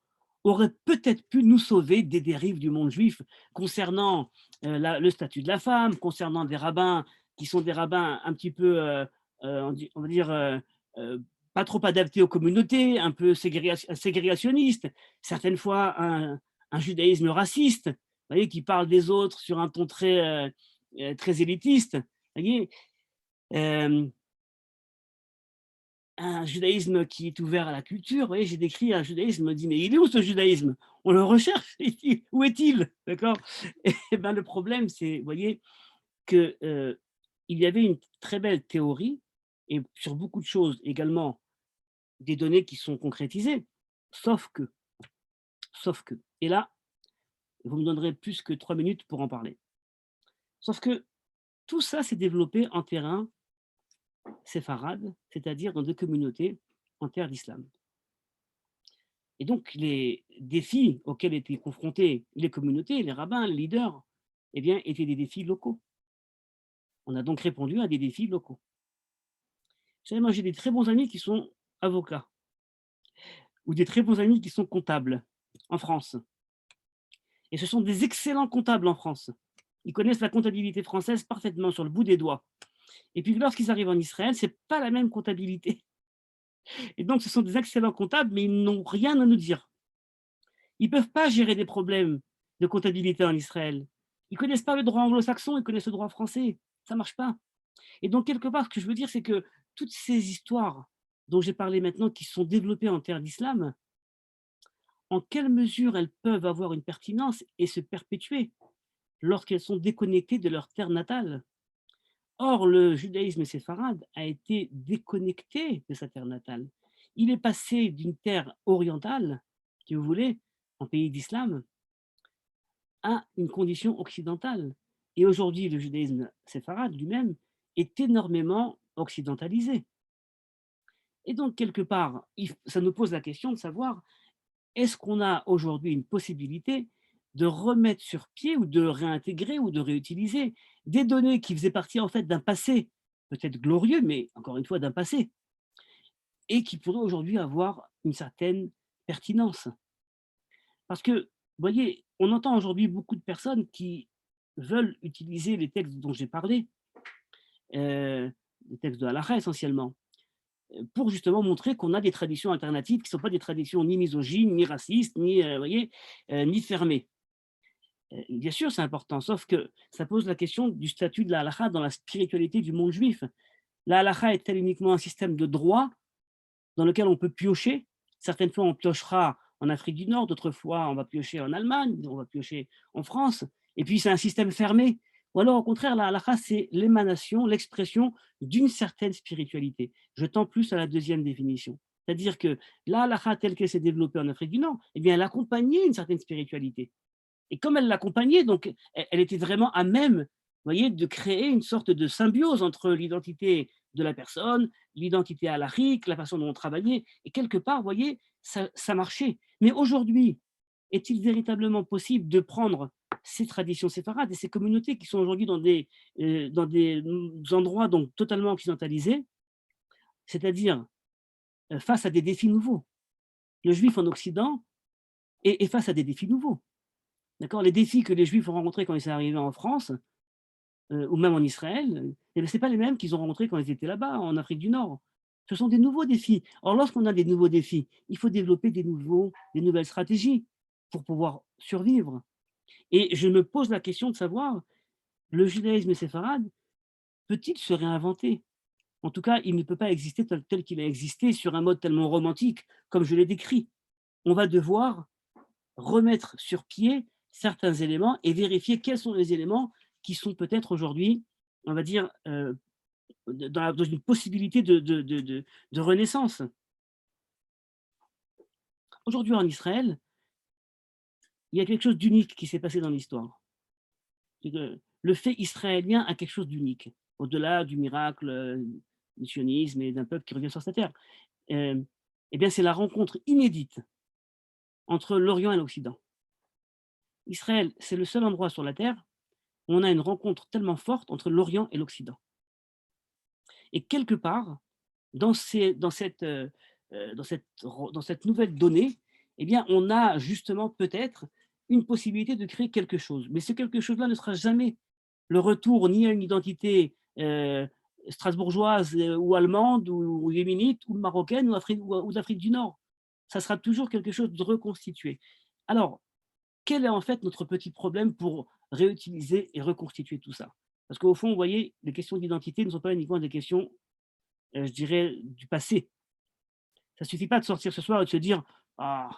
aurait peut-être pu nous sauver des dérives du monde juif concernant le statut de la femme, concernant des rabbins qui sont des rabbins un petit peu, on va dire, pas trop adaptés aux communautés, un peu ségrégationnistes, certaines fois un judaïsme raciste. voyez, qui parle des autres sur un ton très élitiste. Vous voyez, un judaïsme qui est ouvert à la culture. Vous voyez, j'ai décrit un judaïsme, on me dit, mais il est où ce judaïsme? On le recherche, où est-il? D'accord? Et ben, le problème, c'est, vous voyez, que il y avait une très belle théorie, et sur beaucoup de choses également, des données qui sont concrétisées, sauf que, et là, vous me donnerez plus que 3 minutes pour en parler. Sauf que tout ça s'est développé en terrain séfarade, c'est-à-dire dans des communautés en terre d'islam. Et donc, les défis auxquels étaient confrontés les communautés, les rabbins, les leaders, eh bien, étaient des défis locaux. On a donc répondu à des défis locaux. Vous savez, moi, j'ai des très bons amis qui sont avocats, ou des très bons amis qui sont comptables en France. Et ce sont des excellents comptables en France. Ils connaissent la comptabilité française parfaitement sur le bout des doigts. Et puis, lorsqu'ils arrivent en Israël, ce n'est pas la même comptabilité. Et donc, ce sont des excellents comptables, mais ils n'ont rien à nous dire. Ils ne peuvent pas gérer des problèmes de comptabilité en Israël. Ils ne connaissent pas le droit anglo-saxon, ils connaissent le droit français. Ça ne marche pas. Et donc, quelque part, ce que je veux dire, c'est que toutes ces histoires dont j'ai parlé maintenant, qui sont développées en terre d'islam, en quelle mesure elles peuvent avoir une pertinence et se perpétuer lorsqu'elles sont déconnectées de leur terre natale? Or, le judaïsme séfarade a été déconnecté de sa terre natale. Il est passé d'une terre orientale, si vous voulez, en pays d'islam, à une condition occidentale. Et aujourd'hui, le judaïsme séfarade lui-même est énormément occidentalisé. Et donc, quelque part, ça nous pose la question de savoir, est-ce qu'on a aujourd'hui une possibilité de remettre sur pied ou de réintégrer ou de réutiliser des données qui faisaient partie en fait d'un passé, peut-être glorieux, mais encore une fois d'un passé, et qui pourraient aujourd'hui avoir une certaine pertinence. Parce que, vous voyez, on entend aujourd'hui beaucoup de personnes qui veulent utiliser les textes dont j'ai parlé, les textes de halakha essentiellement, pour justement montrer qu'on a des traditions alternatives qui ne sont pas des traditions ni misogynes, ni racistes, ni, voyez, ni fermées. Bien sûr, c'est important, sauf que ça pose la question du statut de la halakha dans la spiritualité du monde juif. La halakha est-elle uniquement un système de droit dans lequel on peut piocher? Certaines fois, on piochera en Afrique du Nord, d'autres fois, on va piocher en Allemagne, on va piocher en France, et puis c'est un système fermé. Ou alors, au contraire, la halakha, c'est l'émanation, l'expression d'une certaine spiritualité. Je tends plus à la deuxième définition. C'est-à-dire que la halakha, telle qu'elle s'est développée en Afrique du Nord, eh bien, elle accompagnait une certaine spiritualité. Et comme elle l'accompagnait, donc elle était vraiment à même, vous voyez, de créer une sorte de symbiose entre l'identité de la personne, l'identité halachique, la façon dont on travaillait, et quelque part, vous voyez, ça marchait. Mais aujourd'hui, est-il véritablement possible de prendre ces traditions séfarades et ces communautés qui sont aujourd'hui dans des endroits donc totalement occidentalisés, c'est-à-dire face à des défis nouveaux? Le juif en Occident est face à des défis nouveaux. D'accord? Les défis que les Juifs ont rencontrés quand ils sont arrivés en France, ou même en Israël, eh ben, ce n'est pas les mêmes qu'ils ont rencontrés quand ils étaient là-bas, en Afrique du Nord. Ce sont des nouveaux défis. Or, lorsqu'on a des nouveaux défis, il faut développer des nouvelles stratégies pour pouvoir survivre. Et je me pose la question de savoir, le judaïsme séfarade peut-il se réinventer? En tout cas, il ne peut pas exister tel qu'il a existé sur un mode tellement romantique, comme je l'ai décrit. On va devoir remettre sur pied certains éléments et vérifier quels sont les éléments qui sont peut-être aujourd'hui, on va dire, dans une possibilité de renaissance. Aujourd'hui en Israël, il y a quelque chose d'unique qui s'est passé dans l'histoire. Le fait israélien a quelque chose d'unique, au-delà du miracle du sionisme et d'un peuple qui revient sur sa terre. Eh bien, c'est la rencontre inédite entre l'Orient et l'Occident. Israël, c'est le seul endroit sur la Terre où on a une rencontre tellement forte entre l'Orient et l'Occident. Et quelque part, dans cette nouvelle donnée, eh bien, on a justement peut-être une possibilité de créer quelque chose. Mais ce quelque chose-là ne sera jamais le retour ni à une identité strasbourgeoise ou allemande ou yéménite ou marocaine ou d'Afrique du Nord. Ça sera toujours quelque chose de reconstitué. Alors, quel est en fait notre petit problème pour réutiliser et reconstituer tout ça? Parce qu'au fond, vous voyez, les questions d'identité ne sont pas uniquement des questions, je dirais, du passé. Ça ne suffit pas de sortir ce soir et de se dire: «Ah,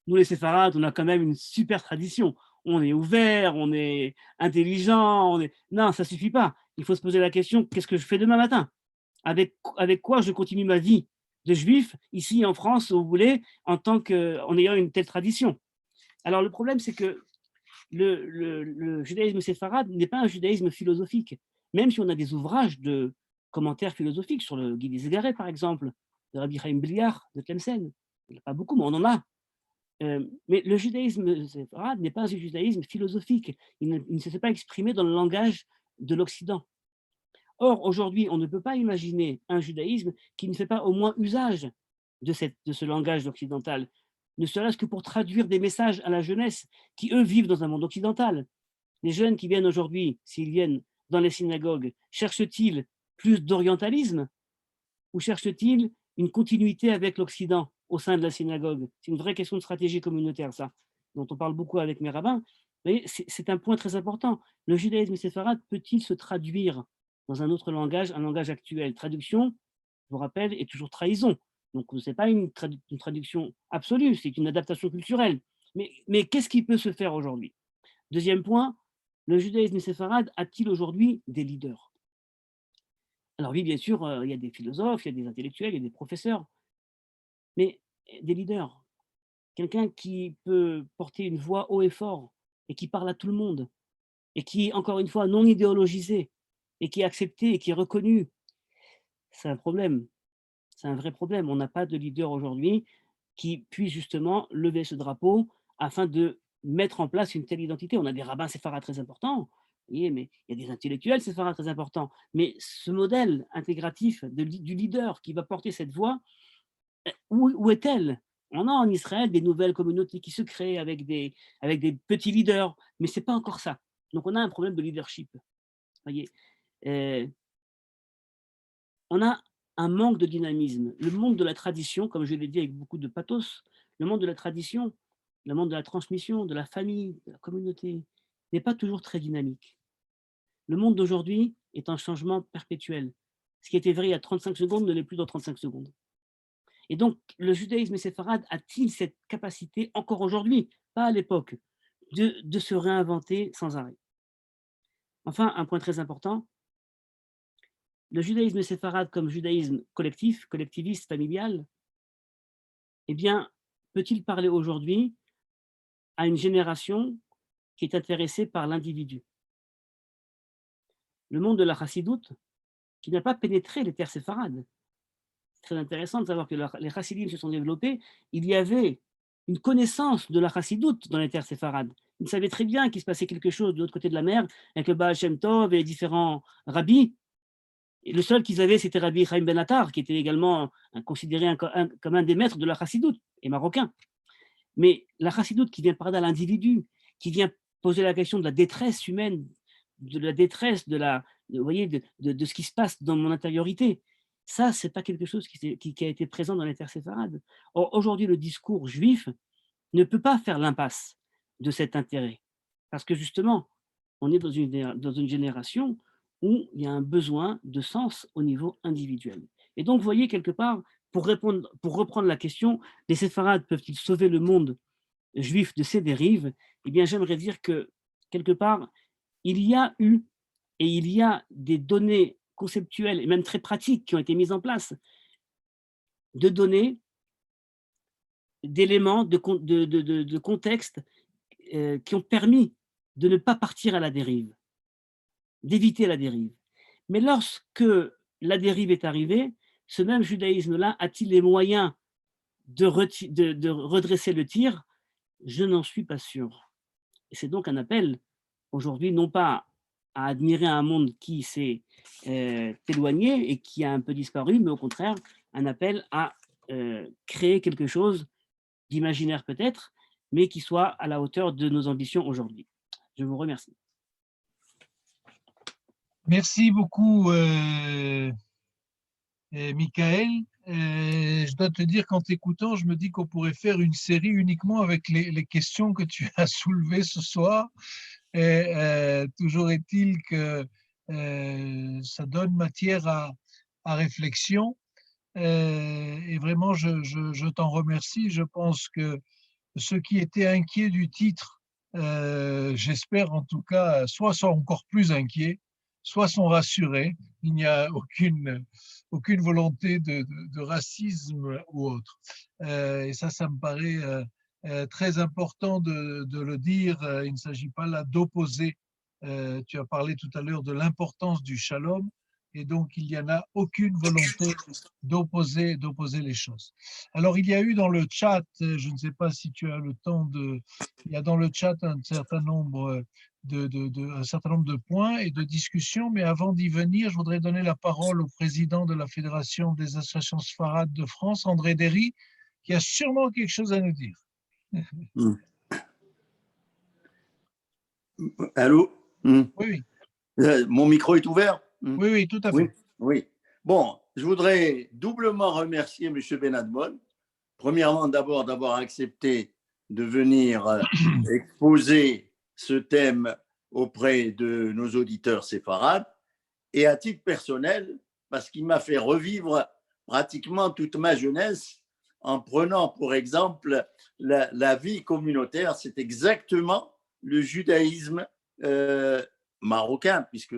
nous les séfarades, on a quand même une super tradition. On est ouvert, on est intelligent, on est» non, ça ne suffit pas. Il faut se poser la question: «Qu'est-ce que je fais demain matin? Avec quoi je continue ma vie de juif ici en France, si vous voulez, en ayant une telle tradition?» Alors le problème, c'est que le judaïsme séfarade n'est pas un judaïsme philosophique. Même si on a des ouvrages de commentaires philosophiques sur le Guy des Égarés, par exemple, de Rabbi Chaim Bliar de Tlemcen. Il n'y en a pas beaucoup, mais on en a. Mais le judaïsme séfarade n'est pas un judaïsme philosophique. Il ne se fait pas exprimer dans le langage de l'Occident. Or, aujourd'hui, on ne peut pas imaginer un judaïsme qui ne fait pas au moins usage de ce langage occidental, ne serait-ce que pour traduire des messages à la jeunesse qui, eux, vivent dans un monde occidental. Les jeunes qui viennent aujourd'hui, s'ils viennent dans les synagogues, cherchent-ils plus d'orientalisme ou cherchent-ils une continuité avec l'Occident au sein de la synagogue? C'est une vraie question de stratégie communautaire, ça, dont on parle beaucoup avec mes rabbins. Mais c'est un point très important. Le judaïsme séfarade peut-il se traduire dans un autre langage, un langage actuel? Traduction, je vous rappelle, est toujours trahison. Donc, ce n'est pas une traduction absolue, c'est une adaptation culturelle. Mais qu'est-ce qui peut se faire aujourd'hui? Deuxième point, le judaïsme séfarade a-t-il aujourd'hui des leaders? Alors oui, bien sûr, il y a des philosophes, il y a des intellectuels, il y a des professeurs, mais des leaders, quelqu'un qui peut porter une voix haut et fort et qui parle à tout le monde et qui est, encore une fois, non idéologisé et qui est accepté et qui est reconnu, c'est un problème, c'est un vrai problème. On n'a pas de leader aujourd'hui qui puisse justement lever ce drapeau afin de mettre en place une telle identité. On a des rabbins séfarades très importants, vous voyez, mais il y a des intellectuels séfarades très importants. Mais ce modèle intégratif du leader qui va porter cette voix, où est-elle? On a en Israël des nouvelles communautés qui se créent avec des petits leaders, mais ce n'est pas encore ça. Donc on a un problème de leadership. Voyez. Euh, on a un manque de dynamisme. Le monde de la tradition, comme je l'ai dit avec beaucoup de pathos, le monde de la tradition, le monde de la transmission, de la famille, de la communauté, n'est pas toujours très dynamique. Le monde d'aujourd'hui est en changement perpétuel. Ce qui était vrai il y a 35 secondes ne l'est plus dans 35 secondes. Et donc, le judaïsme séfarade a-t-il cette capacité, encore aujourd'hui, pas à l'époque, de se réinventer sans arrêt? Enfin, un point très important, le judaïsme séfarade comme judaïsme collectif, collectiviste, familial, eh bien, peut-il parler aujourd'hui à une génération qui est intéressée par l'individu? Le monde de la chassidoute, qui n'a pas pénétré les terres séfarades. C'est très intéressant de savoir que les chassidim se sont développés. Il y avait une connaissance de la chassidoute dans les terres séfarades. Ils savaient très bien qu'il se passait quelque chose de l'autre côté de la mer avec le Baal Shem Tov et les différents rabbis. Et le seul qu'ils avaient, c'était Rabbi Chaim Ben Attar, qui était également considéré comme un des maîtres de la chassidoute, et marocain. Mais la chassidoute qui vient parler à l'individu, qui vient poser la question de la détresse humaine, de la détresse, vous voyez, de ce qui se passe dans mon intériorité, ça, c'est pas quelque chose qui a été présent dans les terres séfarades. Or, aujourd'hui, le discours juif ne peut pas faire l'impasse de cet intérêt. Parce que justement, on est dans une génération où il y a un besoin de sens au niveau individuel. Et donc, vous voyez, quelque part, pour reprendre la question, les séfarades peuvent-ils sauver le monde juif de ces dérives? Eh bien, j'aimerais dire que, quelque part, il y a eu et il y a des données conceptuelles et même très pratiques qui ont été mises en place, de données, d'éléments, de contexte qui ont permis de ne pas partir à la dérive, d'éviter la dérive. Mais lorsque la dérive est arrivée, ce même judaïsme-là a-t-il les moyens de redresser le tir? Je n'en suis pas sûr. Et c'est donc un appel aujourd'hui, non pas à admirer un monde qui s'est éloigné et qui a un peu disparu, mais au contraire, un appel à créer quelque chose d'imaginaire peut-être, mais qui soit à la hauteur de nos ambitions aujourd'hui. Je vous remercie. Merci beaucoup, Michael. Et je dois te dire qu'en t'écoutant, je me dis qu'on pourrait faire une série uniquement avec les questions que tu as soulevées ce soir. Et toujours est-il que ça donne matière à réflexion. Et vraiment, je t'en remercie. Je pense que ceux qui étaient inquiets du titre, j'espère en tout cas, soit sont encore plus inquiets, soit sont rassurés. Il n'y a aucune volonté de racisme ou autre. Et ça me paraît très important de le dire. Il ne s'agit pas là d'opposer. Tu as parlé tout à l'heure de l'importance du shalom. Et donc, il n'y en a aucune volonté d'opposer les choses. Alors, il y a eu dans le chat, je ne sais pas si tu as le temps de, il y a dans le chat un certain nombre un certain nombre de points et de discussions, mais avant d'y venir, je voudrais donner la parole au président de la Fédération des associations sfarades de France, André Derry, qui a sûrement quelque chose à nous dire. Allô? Oui, oui. Mon micro est ouvert? Oui, oui, tout à Oui, fait. oui. Bon, je voudrais doublement remercier M. Benadmon. Premièrement, d'abord d'avoir accepté de venir exposer ce thème auprès de nos auditeurs séfarades, et à titre personnel, parce qu'il m'a fait revivre pratiquement toute ma jeunesse en prenant pour exemple la vie communautaire. C'est exactement le judaïsme marocain, puisque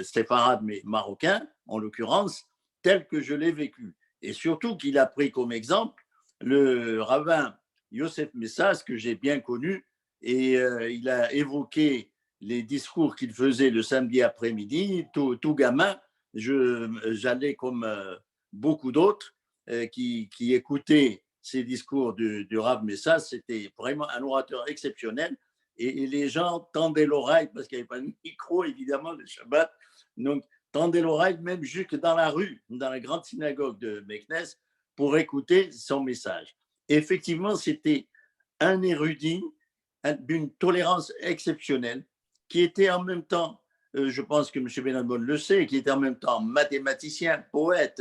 séfarade, mais marocain en l'occurrence, tel que je l'ai vécu. Et surtout qu'il a pris comme exemple le rabbin Yosef Messas, que j'ai bien connu, et il a évoqué les discours qu'il faisait le samedi après-midi. Tout gamin, j'allais comme beaucoup d'autres qui écoutaient ces discours du Rav Messas. C'était vraiment un orateur exceptionnel. Et les gens tendaient l'oreille, parce qu'il n'y avait pas de micro, évidemment, le Shabbat. Donc, tendaient l'oreille même jusque dans la rue, dans la grande synagogue de Meknes, pour écouter son message. Et effectivement, c'était un érudit d'une tolérance exceptionnelle, qui était en même temps, je pense que M. Benadmon le sait, qui était en même temps mathématicien, poète,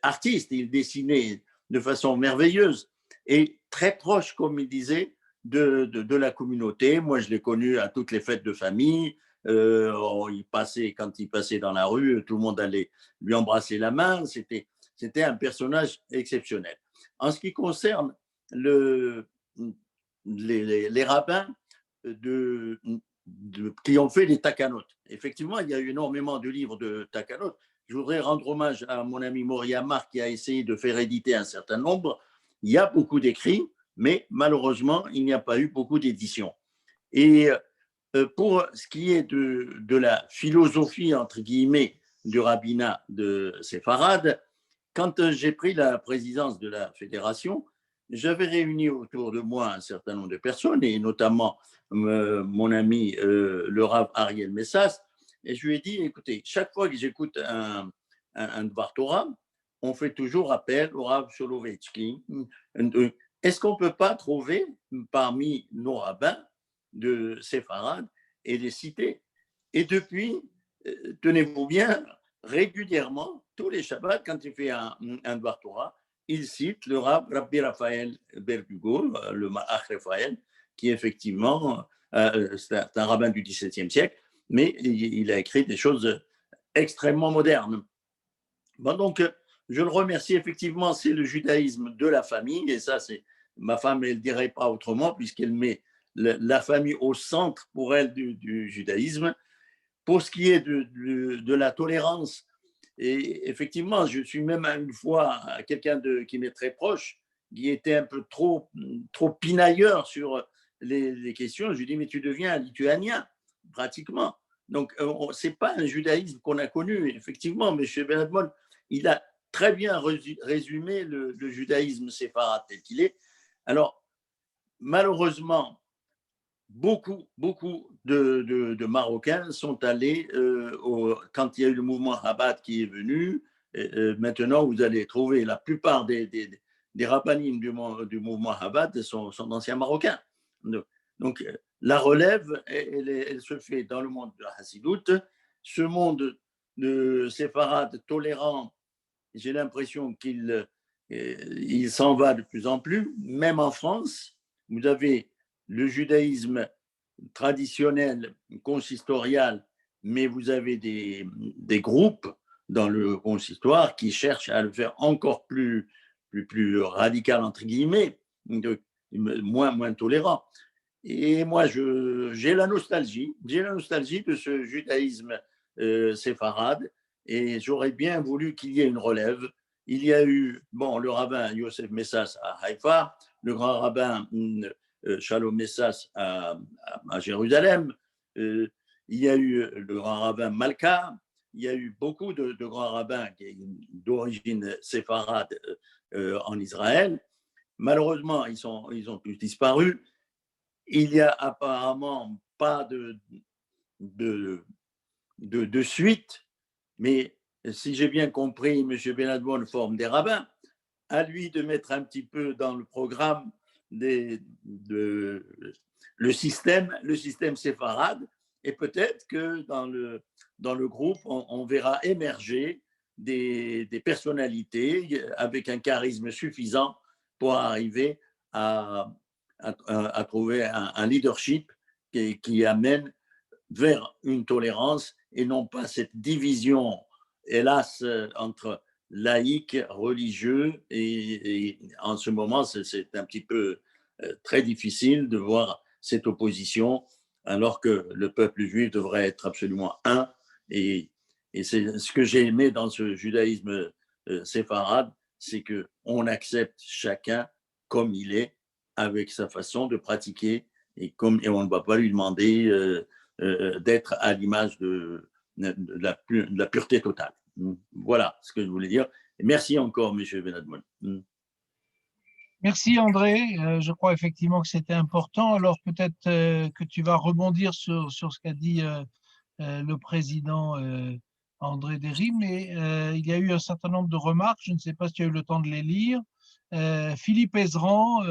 artiste. Il dessinait de façon merveilleuse et très proche, comme il disait, de la communauté. Moi, je l'ai connu à toutes les fêtes de famille. Quand il passait dans la rue, tout le monde allait lui embrasser la main. C'était un personnage exceptionnel. En ce qui concerne les rabbins qui ont fait les takanot, effectivement, il y a eu énormément de livres de takanot. Je voudrais rendre hommage à mon ami Moria Mar qui a essayé de faire éditer un certain nombre. Il y a beaucoup d'écrits, mais malheureusement, il n'y a pas eu beaucoup d'éditions. Et pour ce qui est de la philosophie, entre guillemets, du rabbinat de séfarade, quand j'ai pris la présidence de la fédération, j'avais réuni autour de moi un certain nombre de personnes, et notamment mon ami le Rav Ariel Messas, et je lui ai dit, écoutez, chaque fois que j'écoute un Dvar Torah, on fait toujours appel au Rav Soloveitchik. Est-ce qu'on ne peut pas trouver parmi nos rabbins de séfarade et les citer? Et depuis, tenez-vous bien, régulièrement, tous les Shabbats, quand il fait un Dvar Torah, il cite le Rabbi Raphaël Berdugo, le Ma'ach Raphaël, qui effectivement, c'est un rabbin du XVIIe siècle, mais il a écrit des choses extrêmement modernes. Bon, donc, je le remercie. Effectivement, c'est le judaïsme de la famille, et ça, c'est ma femme, elle ne dirait pas autrement, puisqu'elle met la famille au centre pour elle du judaïsme. Pour ce qui est de la tolérance, et effectivement, je suis même une fois quelqu'un qui m'est très proche, qui était un peu trop pinailleur sur les questions. Je lui dis, mais tu deviens un lituanien, pratiquement. Donc, ce n'est pas un judaïsme qu'on a connu. Effectivement, M. Benadmon, il a très bien résumé le judaïsme séfarade tel qu'il est. Alors, malheureusement, beaucoup de Marocains sont allés, quand il y a eu le mouvement Rabat qui est venu, maintenant vous allez trouver la plupart des rabbinim du mouvement Rabat sont d'anciens Marocains. Donc, la relève, elle se fait dans le monde de la Hassidoute. Ce monde de séfarade tolérant, j'ai l'impression qu'il s'en va de plus en plus. Même en France, vous avez le judaïsme traditionnel, consistorial, mais vous avez des groupes dans le consistoire qui cherchent à le faire encore plus radical, entre guillemets, moins tolérant. Et moi, j'ai la nostalgie de ce judaïsme séfarade, et j'aurais bien voulu qu'il y ait une relève. Il y a eu le rabbin Yosef Messas à Haïfa, le grand rabbin Shalom Messas à Jérusalem, il y a eu le grand rabbin Malka, il y a eu beaucoup de grands rabbins d'origine séfarade en Israël. Malheureusement, ils ont tous disparu. Il n'y a apparemment pas de suite, mais si j'ai bien compris, M. Benadmoun forme des rabbins, à lui de mettre un petit peu dans le programme le système séfarade, et peut-être que dans le groupe, on verra émerger des personnalités avec un charisme suffisant pour arriver à trouver un leadership qui amène vers une tolérance et non pas cette division, hélas, entre laïcs, religieux, et en ce moment, c'est un petit peu très difficile de voir cette opposition, alors que le peuple juif devrait être absolument un, et c'est ce que j'ai aimé dans ce judaïsme séfarade, c'est qu'on accepte chacun comme il est, avec sa façon de pratiquer, et on ne va pas lui demander d'être à l'image de la pureté totale. Voilà ce que je voulais dire. Et merci encore, M. Benadmoun. Merci André, je crois effectivement que c'était important. Alors peut-être que tu vas rebondir sur ce qu'a dit le président André Derry, mais il y a eu un certain nombre de remarques, je ne sais pas si tu as eu le temps de les lire. Philippe Ezran,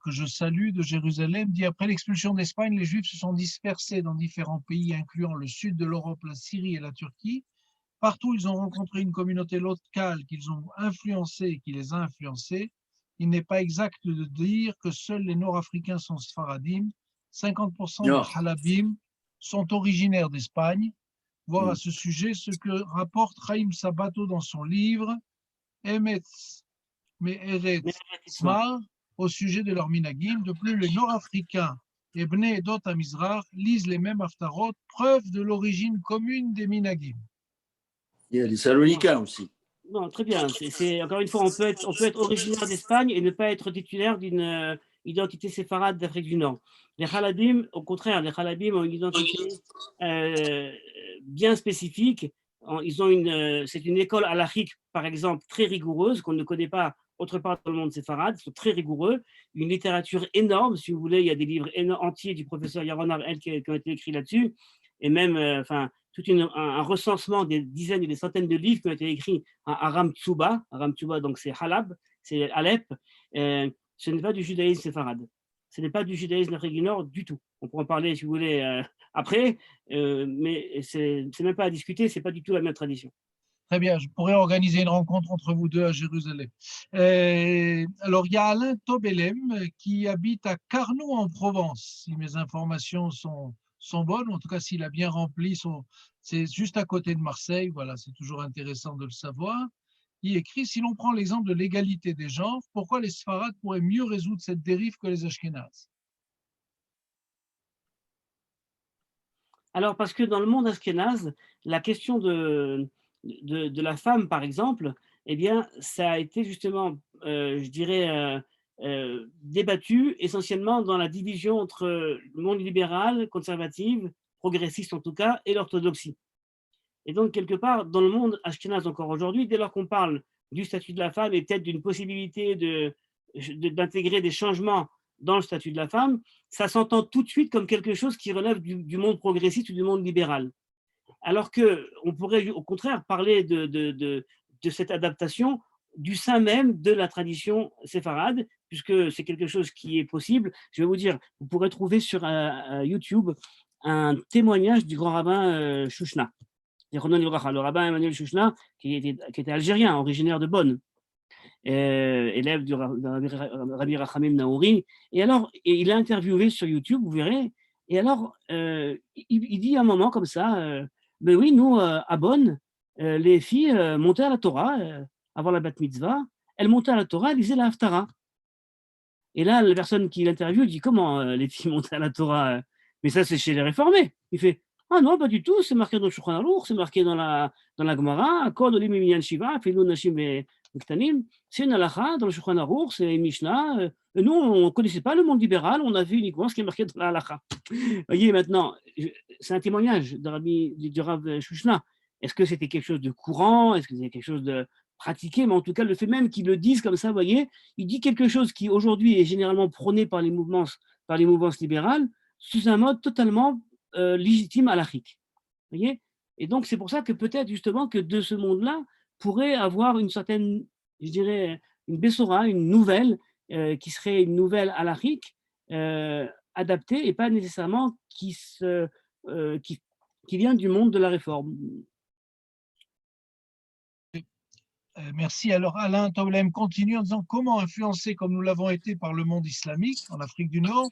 que je salue, de Jérusalem, dit: après l'expulsion d'Espagne, les Juifs se sont dispersés dans différents pays, incluant le sud de l'Europe, la Syrie et la Turquie. Partout, ils ont rencontré une communauté locale qu'ils ont influencée et qui les a influencés. Il n'est pas exact de dire que seuls les Nord-Africains sont sfaradim. 50% des halabim sont originaires d'Espagne. Voir à ce sujet ce que rapporte Chaim Sabato dans son livre Emetz Me'eretz Smar au sujet de leur minagim. De plus, les Nord-Africains et Bnei Edot HaMizrach lisent les mêmes haftarot, preuve de l'origine commune des minagim. Il y a les Salonicains aussi. Non, très bien. Encore une fois, on peut être originaire d'Espagne et ne pas être titulaire d'une identité séfarade d'Afrique du Nord. Les Halabim, au contraire, les Halabim ont une identité bien spécifique. C'est une école halachique, par exemple, très rigoureuse, qu'on ne connaît pas autre part dans le monde séfarade. Ils sont très rigoureux. Une littérature énorme, si vous voulez. Il y a des livres entiers du professeur Yaron Harel qui ont été écrits là-dessus. Et même, tout un recensement des dizaines et des centaines de livres qui ont été écrits à Aram Tsuba. Aram Tsuba, donc c'est Halab, c'est Alep. Ce n'est pas du judaïsme séfarade. Ce n'est pas du judaïsme d'Afrique du Nord du tout. On pourra en parler, si vous voulez, après, mais c'est même pas à discuter, c'est pas du tout la même tradition. Très bien, je pourrais organiser une rencontre entre vous deux à Jérusalem. Alors, il y a Alain Tobelem qui habite à Carnoux en Provence, si mes informations sont bonnes, en tout cas s'il a bien rempli c'est juste à côté de Marseille, voilà, c'est toujours intéressant de le savoir. Il écrit: si l'on prend l'exemple de l'égalité des genres, pourquoi les Sfarades pourraient mieux résoudre cette dérive que les Ashkénazes? Alors, parce que dans le monde ashkénaze, la question de la femme, par exemple, eh bien, ça a été justement, je dirais, débattu essentiellement dans la division entre le monde libéral, conservatif, progressiste en tout cas, et l'orthodoxie. Et donc, quelque part, dans le monde ashkénaze encore aujourd'hui, dès lors qu'on parle du statut de la femme et peut-être d'une possibilité d'intégrer des changements dans le statut de la femme, ça s'entend tout de suite comme quelque chose qui relève du monde progressiste ou du monde libéral. Alors qu'on pourrait au contraire parler de cette adaptation du sein même de la tradition séfarade, puisque c'est quelque chose qui est possible. Je vais vous dire, vous pourrez trouver sur YouTube un témoignage du grand rabbin Shushna, Le rabbin Emmanuel Chouchna, qui était algérien, originaire de Bonn, élève du Rabbi Rachamim Naouri. Et alors, il a interviewé sur YouTube, vous verrez. Et alors, il dit à un moment comme ça, ben oui, nous, à Bonn, les filles montaient à la Torah, avant la bat mitzvah, elles montaient à la Torah, elles lisaient la Haftara. Et là, la personne qui l'interviewe dit, comment les filles montent à la Torah mais ça, c'est chez les réformés. Il fait, ah non, pas du tout, c'est marqué dans le Shulchan Aruch, c'est marqué dans la Gemara, Kol Olim Minyan Shiva, Filou Nashim Ktanim, c'est une halakha dans le Shulchan Aruch, c'est une Mishnah. Nous, on ne connaissait pas le monde libéral, on a vu uniquement ce qui est marqué dans la halakha. Vous voyez, maintenant, c'est un témoignage du Rav Shushna. Est-ce que c'était quelque chose de courant? Est-ce que c'était quelque chose de pratiqué? Mais en tout cas, le fait même qu'ils le disent comme ça, vous voyez, il dit quelque chose qui aujourd'hui est généralement prôné par les mouvances libérales, sous un mode totalement légitime halachique. Vous voyez? Et donc, c'est pour ça que peut-être justement que de ce monde-là pourrait avoir une certaine, je dirais, une bessora, une nouvelle, qui serait une nouvelle halachique, adaptée et pas nécessairement qui vient du monde de la réforme. Merci. Alors, Alain Tolem continue en disant comment influencés comme nous l'avons été par le monde islamique en Afrique du Nord,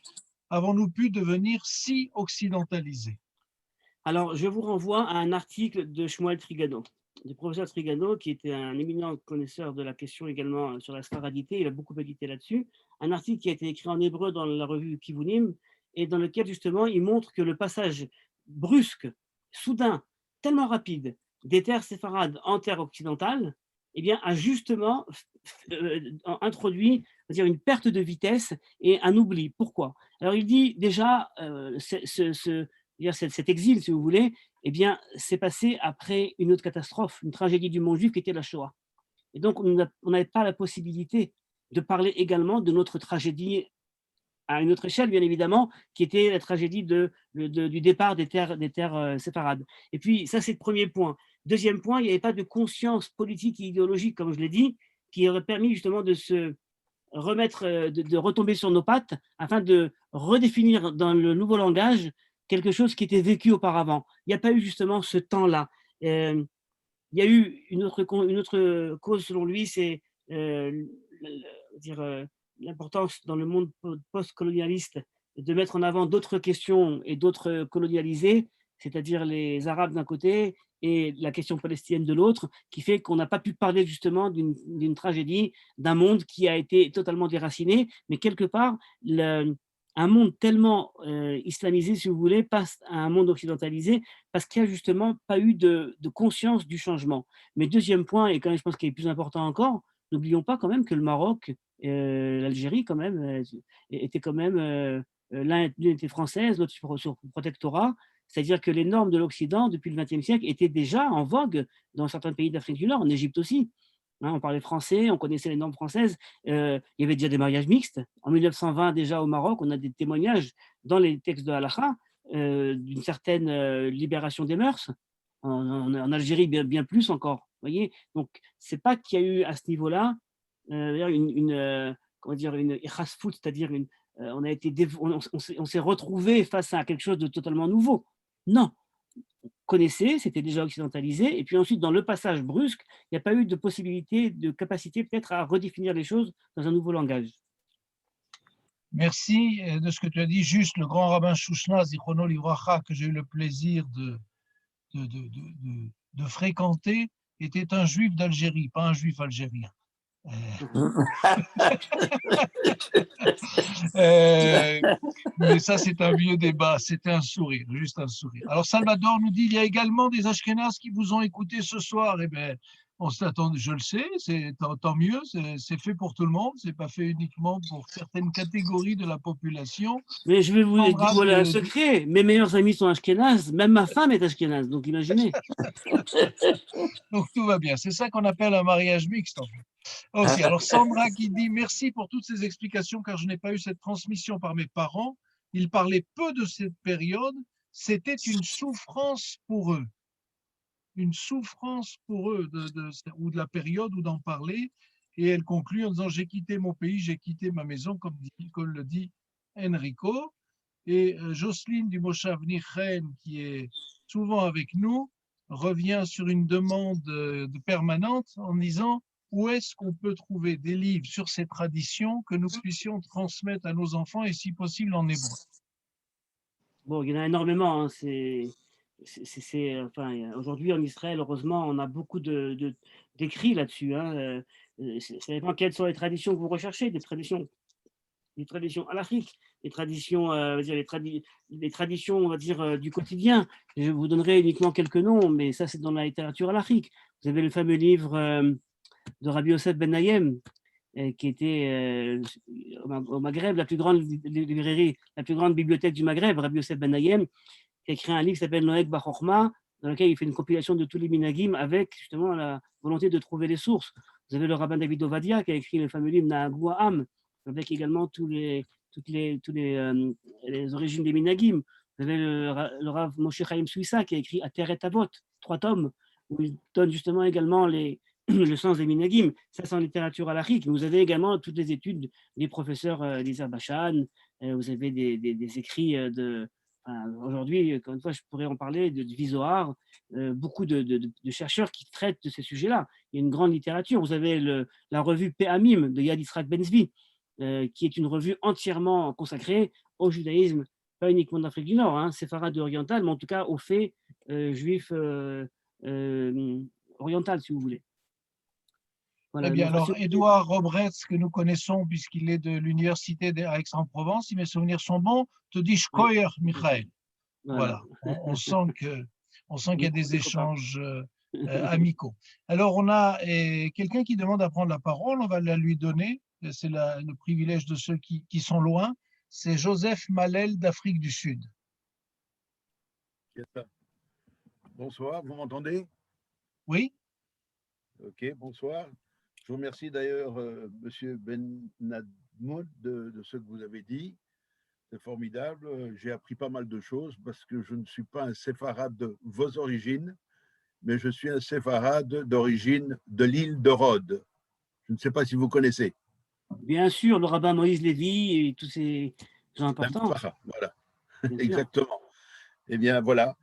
avons-nous pu devenir si occidentalisés? Alors, je vous renvoie à un article de Shmuel Trigano, du professeur Trigano, qui était un éminent connaisseur de la question également sur la sfaradité. Il a beaucoup médité là-dessus. Un article qui a été écrit en hébreu dans la revue Kivunim, et dans lequel justement il montre que le passage brusque, soudain, tellement rapide des terres séfarades en terre occidentale, eh bien, a justement introduit, dire, une perte de vitesse et un oubli. Pourquoi? Alors, il dit déjà, cet exil, si vous voulez, eh bien, c'est passé après une autre catastrophe, une tragédie du monde juif qui était la Shoah. Et donc, on n'avait pas la possibilité de parler également de notre tragédie à une autre échelle, bien évidemment, qui était la tragédie du départ des terres séfarades. Et puis, ça, c'est le premier point. Deuxième point, il n'y avait pas de conscience politique et idéologique, comme je l'ai dit, qui aurait permis justement de se remettre, de retomber sur nos pattes, afin de redéfinir dans le nouveau langage quelque chose qui était vécu auparavant. Il n'y a pas eu justement ce temps-là. Il y a eu une autre cause, selon lui, c'est l'importance dans le monde post-colonialiste de mettre en avant d'autres questions et d'autres colonialisés, c'est-à-dire les Arabes d'un côté et la question palestinienne de l'autre, qui fait qu'on n'a pas pu parler justement d'une tragédie, d'un monde qui a été totalement déraciné, mais quelque part, un monde tellement islamisé, si vous voulez, passe à un monde occidentalisé parce qu'il n'y a justement pas eu de conscience du changement. Mais deuxième point, et quand même je pense qu'il est plus important encore, n'oublions pas quand même que le Maroc, l'Algérie quand même, était quand même, l'une était française, l'autre sur protectorat, c'est-à-dire que les normes de l'Occident depuis le XXe siècle étaient déjà en vogue dans certains pays d'Afrique du Nord, en Égypte aussi. Hein, on parlait français, on connaissait les normes françaises, il y avait déjà des mariages mixtes. En 1920, déjà au Maroc, on a des témoignages dans les textes de Halakha d'une certaine libération des mœurs. En Algérie, bien plus encore. Voyez, donc, c'est pas qu'il y a eu à ce niveau-là comment dire, une irhasfout, c'est-à-dire on a été, on s'est retrouvé face à quelque chose de totalement nouveau. Non, connaissait, c'était déjà occidentalisé, et puis ensuite, dans le passage brusque, il n'y a pas eu de possibilité, de capacité peut-être à redéfinir les choses dans un nouveau langage. Merci de ce que tu as dit. Juste le grand rabbin Shushna, Zichrono Livracha, que j'ai eu le plaisir de fréquenter, était un juif d'Algérie, pas un juif algérien. Mais ça, c'est un vieux débat. C'était un sourire, juste un sourire. Alors, Salvador nous dit, il y a également des Ashkénazes qui vous ont écouté ce soir. Eh bien, on s'attend, je le sais, c'est tant mieux, c'est fait pour tout le monde, c'est pas fait uniquement pour certaines catégories de la population. Mais je vais vous dévoiler un secret, mes meilleurs amis sont ashkénazes, même ma femme est ashkénaze, donc imaginez. Donc tout va bien, c'est ça qu'on appelle un mariage mixte en fait. Aussi, alors Sandra qui dit merci pour toutes ces explications car je n'ai pas eu cette transmission par mes parents. Ils parlaient peu de cette période, c'était une souffrance pour eux. Une souffrance pour eux ou de la période ou d'en parler. Et elle conclut en disant j'ai quitté mon pays, j'ai quitté ma maison, comme le dit Enrico. Et Jocelyne du Moshav Nichen, qui est souvent avec nous, revient sur une demande permanente en disant où est-ce qu'on peut trouver des livres sur ces traditions que nous puissions transmettre à nos enfants et si possible en hébreu. Bon, il y en a énormément. Hein. Enfin, aujourd'hui, en Israël, heureusement, on a beaucoup d'écrits là-dessus. Hein. Ça dépend quelles sont les traditions que vous recherchez, des traditions halachiques, des traditions, les traditions, on va dire, du quotidien. Je vous donnerai uniquement quelques noms, mais ça, c'est dans la littérature halachique. Vous avez le fameux livre de Rabbi Yosef Ben Naïm, qui était au Maghreb, la plus grande librairie, la plus grande bibliothèque du Maghreb, Rabbi Yosef Ben Naïm, qui a écrit un livre qui s'appelle Noël Bachorma, dans lequel il fait une compilation de tous les minagim avec justement la volonté de trouver les sources. Vous avez le rabbin David Ovadia qui a écrit le fameux livre Nahagou Ha'am, avec également les origines des minagim. Vous avez le Rav Moshe Chaim Suissa qui a écrit Ater et Avot, 3 tomes, où il donne justement également le sens des minagim. Ça, c'est en littérature halachique. Vous avez également toutes les études des professeurs Lisa Bachan. Vous avez des écrits de. Aujourd'hui, encore une fois, je pourrais en parler du Vizohar, beaucoup de chercheurs qui traitent de ces sujets-là. Il y a une grande littérature. Vous avez la revue Pe'amim de Yad Yitzhak Ben-Zvi, qui est une revue entièrement consacrée au judaïsme, pas uniquement d'Afrique du Nord, hein, séfarade orientale, mais en tout cas aux faits juifs oriental, si vous voulez. Voilà, bien, alors, Édouard Robretz, que nous connaissons puisqu'il est de l'université d'Aix-en-Provence, si mes souvenirs sont bons, te dit Shkoyer, Michael. Voilà, on sent qu'il y a des échanges amicaux. Alors, on a quelqu'un qui demande à prendre la parole, on va la lui donner, c'est le privilège de ceux qui sont loin, c'est Joseph Malel d'Afrique du Sud. Bonsoir, vous m'entendez? Oui. Ok, bonsoir. Je vous remercie d'ailleurs, Monsieur Benadmoud, de ce que vous avez dit. C'est formidable. J'ai appris pas mal de choses parce que je ne suis pas un séfarade de vos origines, mais je suis un séfarade d'origine de l'île de Rhodes. Je ne sais pas si vous connaissez. Bien sûr, le rabbin Moïse Lévy et tous ces gens importants. Voilà, exactement. Eh bien, voilà.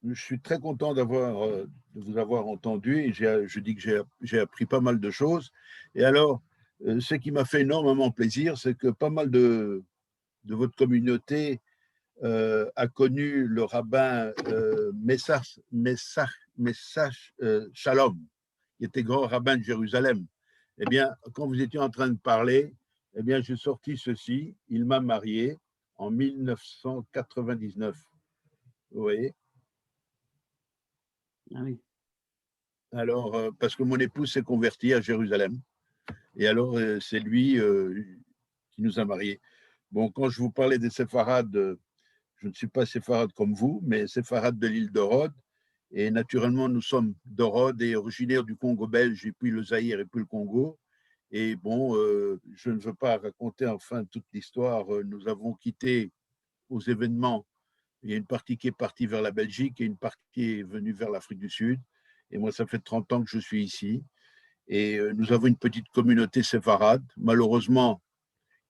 Je suis très content de vous avoir entendu et je dis que j'ai appris pas mal de choses. Et alors, ce qui m'a fait énormément plaisir, c'est que pas mal de votre communauté a connu le rabbin Messach Shalom, qui était grand rabbin de Jérusalem. Eh bien, quand vous étiez en train de parler, eh bien, j'ai sorti ceci. Il m'a marié en 1999. Vous voyez? Ah oui. Alors, parce que mon épouse s'est convertie à Jérusalem. Et alors, c'est lui qui nous a mariés. Bon, quand je vous parlais des séfarades, je ne suis pas séfarade comme vous, mais séfarade de l'île de Rhodes. Et naturellement, nous sommes de Rhodes et originaires du Congo belge, et puis le Zaïre, et puis le Congo. Et bon, je ne veux pas raconter enfin toute l'histoire. Nous avons quitté aux événements. Il y a une partie qui est partie vers la Belgique et une partie qui est venue vers l'Afrique du Sud. Et moi, ça fait 30 ans que je suis ici. Et nous avons une petite communauté séfarade, malheureusement,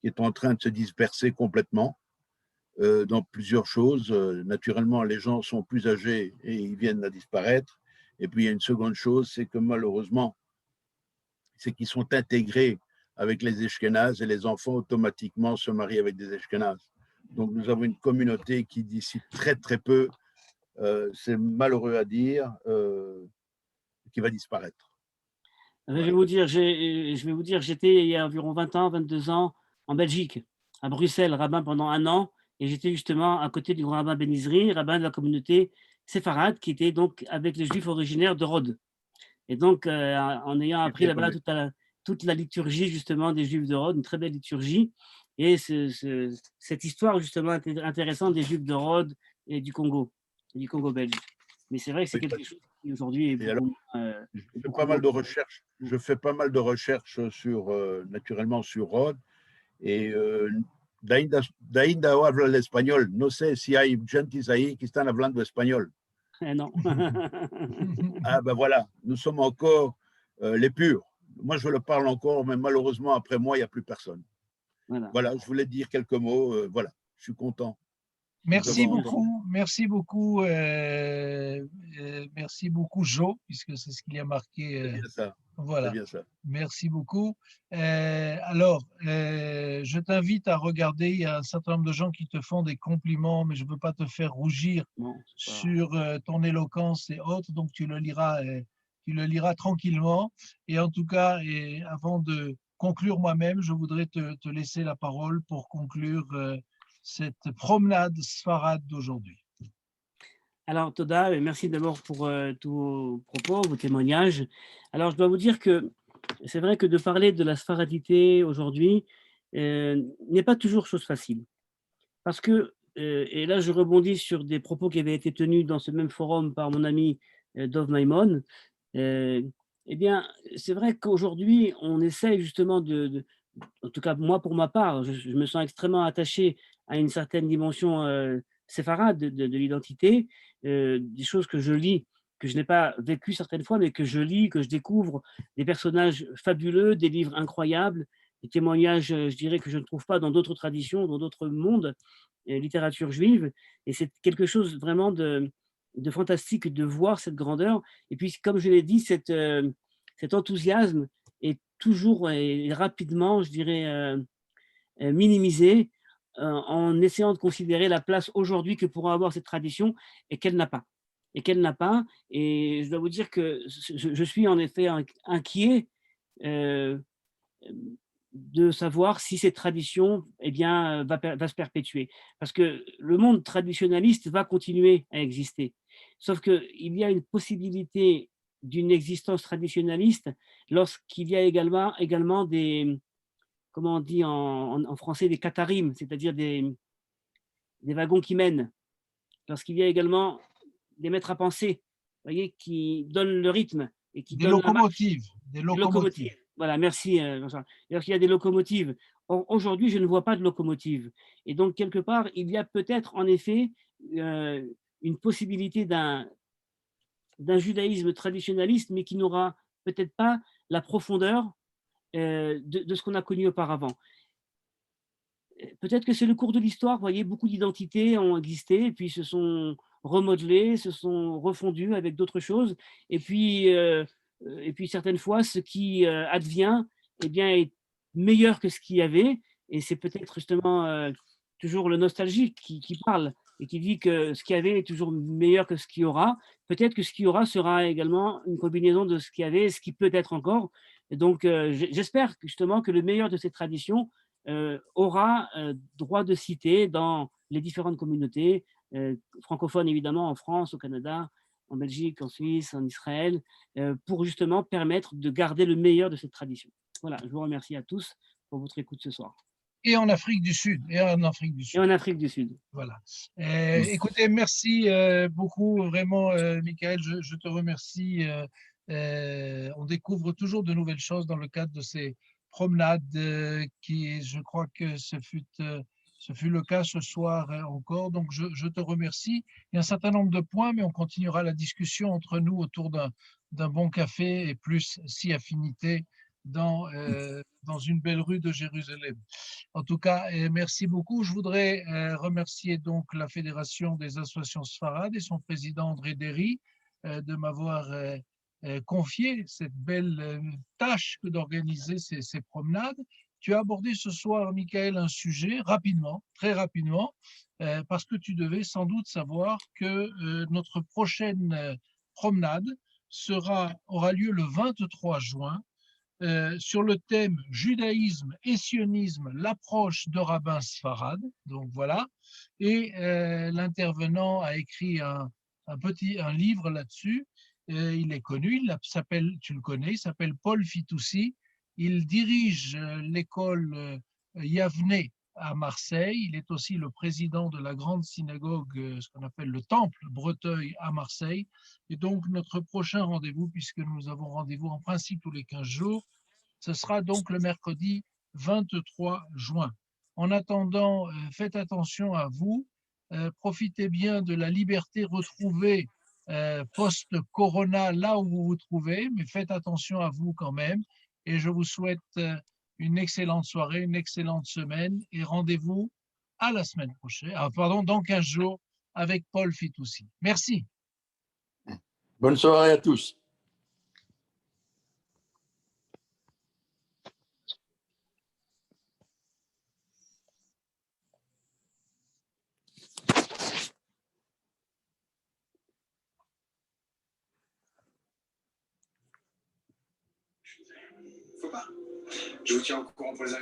qui est en train de se disperser complètement dans plusieurs choses. Naturellement, les gens sont plus âgés et ils viennent à disparaître. Et puis, il y a une seconde chose, c'est que malheureusement, c'est qu'ils sont intégrés avec les Ashkénazes et les enfants automatiquement se marient avec des Ashkénazes. Donc, nous avons une communauté qui, d'ici très, très peu, c'est malheureux à dire, qui va disparaître. Je vais vous dire, j'étais il y a environ 20 ans, 22 ans, en Belgique, à Bruxelles, rabbin pendant 1 an, et j'étais justement à côté du grand rabbin Ben Izri, rabbin de la communauté séfarade, qui était donc avec les Juifs originaires de Rhodes. Et donc, en ayant appris là-bas toute la liturgie justement des Juifs de Rhodes, une très belle liturgie, et cette histoire justement intéressante des Juifs de Rhodes et du Congo belge. Mais c'est vrai que c'est quelque chose qui aujourd'hui est beaucoup je fais pas mal de recherches sur, naturellement sur Rhodes. Et ainda eu habla l'espagnol. No sé si hay gentes ahí qui están hablando espagnol. Non. Ah ben voilà, nous sommes encore les purs. Moi, je le parle encore, mais malheureusement, après moi, il n'y a plus personne. Voilà, je voulais dire quelques mots. Voilà, je suis content. Merci avons beaucoup, merci beaucoup, Jo, puisque c'est ce qu'il y a marqué. C'est bien ça. C'est Voilà, bien ça. merci beaucoup. Alors, je t'invite à regarder, il y a un certain nombre de gens qui te font des compliments, mais je ne veux pas te faire rougir Bon, c'est pas- sur ton éloquence et autres, donc tu le liras tranquillement. Et en tout cas, et avant de conclure moi-même, je voudrais te laisser la parole pour conclure cette promenade sfarade d'aujourd'hui. Alors, Toda, merci d'abord pour tous vos propos, vos témoignages. Alors, je dois vous dire que c'est vrai que de parler de la sfaradité aujourd'hui n'est pas toujours chose facile. Parce que, et là je rebondis sur des propos qui avaient été tenus dans ce même forum par mon ami Dov Maimon, euh, eh bien, c'est vrai qu'aujourd'hui, on essaye justement en tout cas moi pour ma part, je me sens extrêmement attaché à une certaine dimension séfarade de l'identité, des choses que je lis, que je n'ai pas vécues certaines fois, mais que je lis, que je découvre, des personnages fabuleux, des livres incroyables, des témoignages, je dirais, que je ne trouve pas dans d'autres traditions, dans d'autres mondes, littérature juive. Et c'est quelque chose vraiment de fantastique de voir cette grandeur. Et puis, comme je l'ai dit, cet enthousiasme est toujours et rapidement, je dirais, minimisé en essayant de considérer la place aujourd'hui que pourra avoir cette tradition et qu'elle n'a pas. Et qu'elle n'a pas. Et je dois vous dire que je suis en effet inquiet euh, de savoir si cette tradition eh bien, va se perpétuer. Parce que le monde traditionnaliste va continuer à exister. Sauf qu'il y a une possibilité d'une existence traditionnaliste lorsqu'il y a également des, comment on dit en français, des catharim, c'est-à-dire des wagons qui mènent. Lorsqu'il y a également des maîtres à penser, voyez, qui donnent le rythme et qui Des donnent la marche. locomotives, des Des locomotives. locomotives. Voilà, merci. Jean-Charles. Alors qu'il y a des locomotives. Aujourd'hui, je ne vois pas de locomotive. Et donc, quelque part, il y a peut-être en effet euh, une possibilité d'un judaïsme traditionnaliste, mais qui n'aura peut-être pas la profondeur de ce qu'on a connu auparavant. Peut-être que c'est le cours de l'histoire, vous voyez, beaucoup d'identités ont existé, et puis se sont remodelées, se sont refondues avec d'autres choses, et puis certaines fois, ce qui advient eh bien, est meilleur que ce qu'il y avait, et c'est peut-être justement toujours le nostalgique qui parle, et qui dit que ce qu'il y avait est toujours meilleur que ce qu'il y aura. Peut-être que ce qu'il y aura sera également une combinaison de ce qu'il y avait et ce qui peut être encore. Et donc, j'espère justement que le meilleur de ces traditions aura droit de citer dans les différentes communautés francophones, évidemment, en France, au Canada, en Belgique, en Suisse, en Israël, pour justement permettre de garder le meilleur de cette tradition. Voilà, je vous remercie à tous pour votre écoute ce soir. Et en Afrique du Sud, et en Afrique du Et Sud. en Afrique du Sud. Voilà. Écoutez, merci beaucoup, vraiment, Michael, je te remercie. On découvre toujours de nouvelles choses dans le cadre de ces promenades qui, je crois que ce fut le cas ce soir encore. Donc, je te remercie. Il y a un certain nombre de points, mais on continuera la discussion entre nous autour d'un bon café et plus si affinité dans une belle rue de Jérusalem. En tout cas, merci beaucoup. Je voudrais remercier donc la Fédération des associations Sfarad et son président André Derry de m'avoir confié cette belle tâche que d'organiser ces promenades. Tu as abordé ce soir, Michael, un sujet rapidement, très rapidement, parce que tu devais sans doute savoir que notre prochaine promenade aura lieu le 23 juin sur le thème judaïsme et sionisme, l'approche de rabbin Sfarad. Donc voilà. Et l'intervenant a écrit un livre là-dessus. Il est connu, tu le connais, il s'appelle Paul Fitoussi. Il dirige l'école Yavne à Marseille. Il est aussi le président de la grande synagogue, ce qu'on appelle le Temple Breteuil à Marseille. Et donc, notre prochain rendez-vous, puisque nous avons rendez-vous en principe tous les 15 jours, ce sera donc le mercredi 23 juin. En attendant, faites attention à vous, profitez bien de la liberté retrouvée post-corona là où vous vous trouvez, mais faites attention à vous quand même. Et je vous souhaite une excellente soirée, une excellente semaine et rendez-vous à la semaine prochaine, pardon, dans 15 jours, avec Paul Fitoussi. Merci. Bonne soirée à tous. Faut pas. Je vous tiens au courant pour les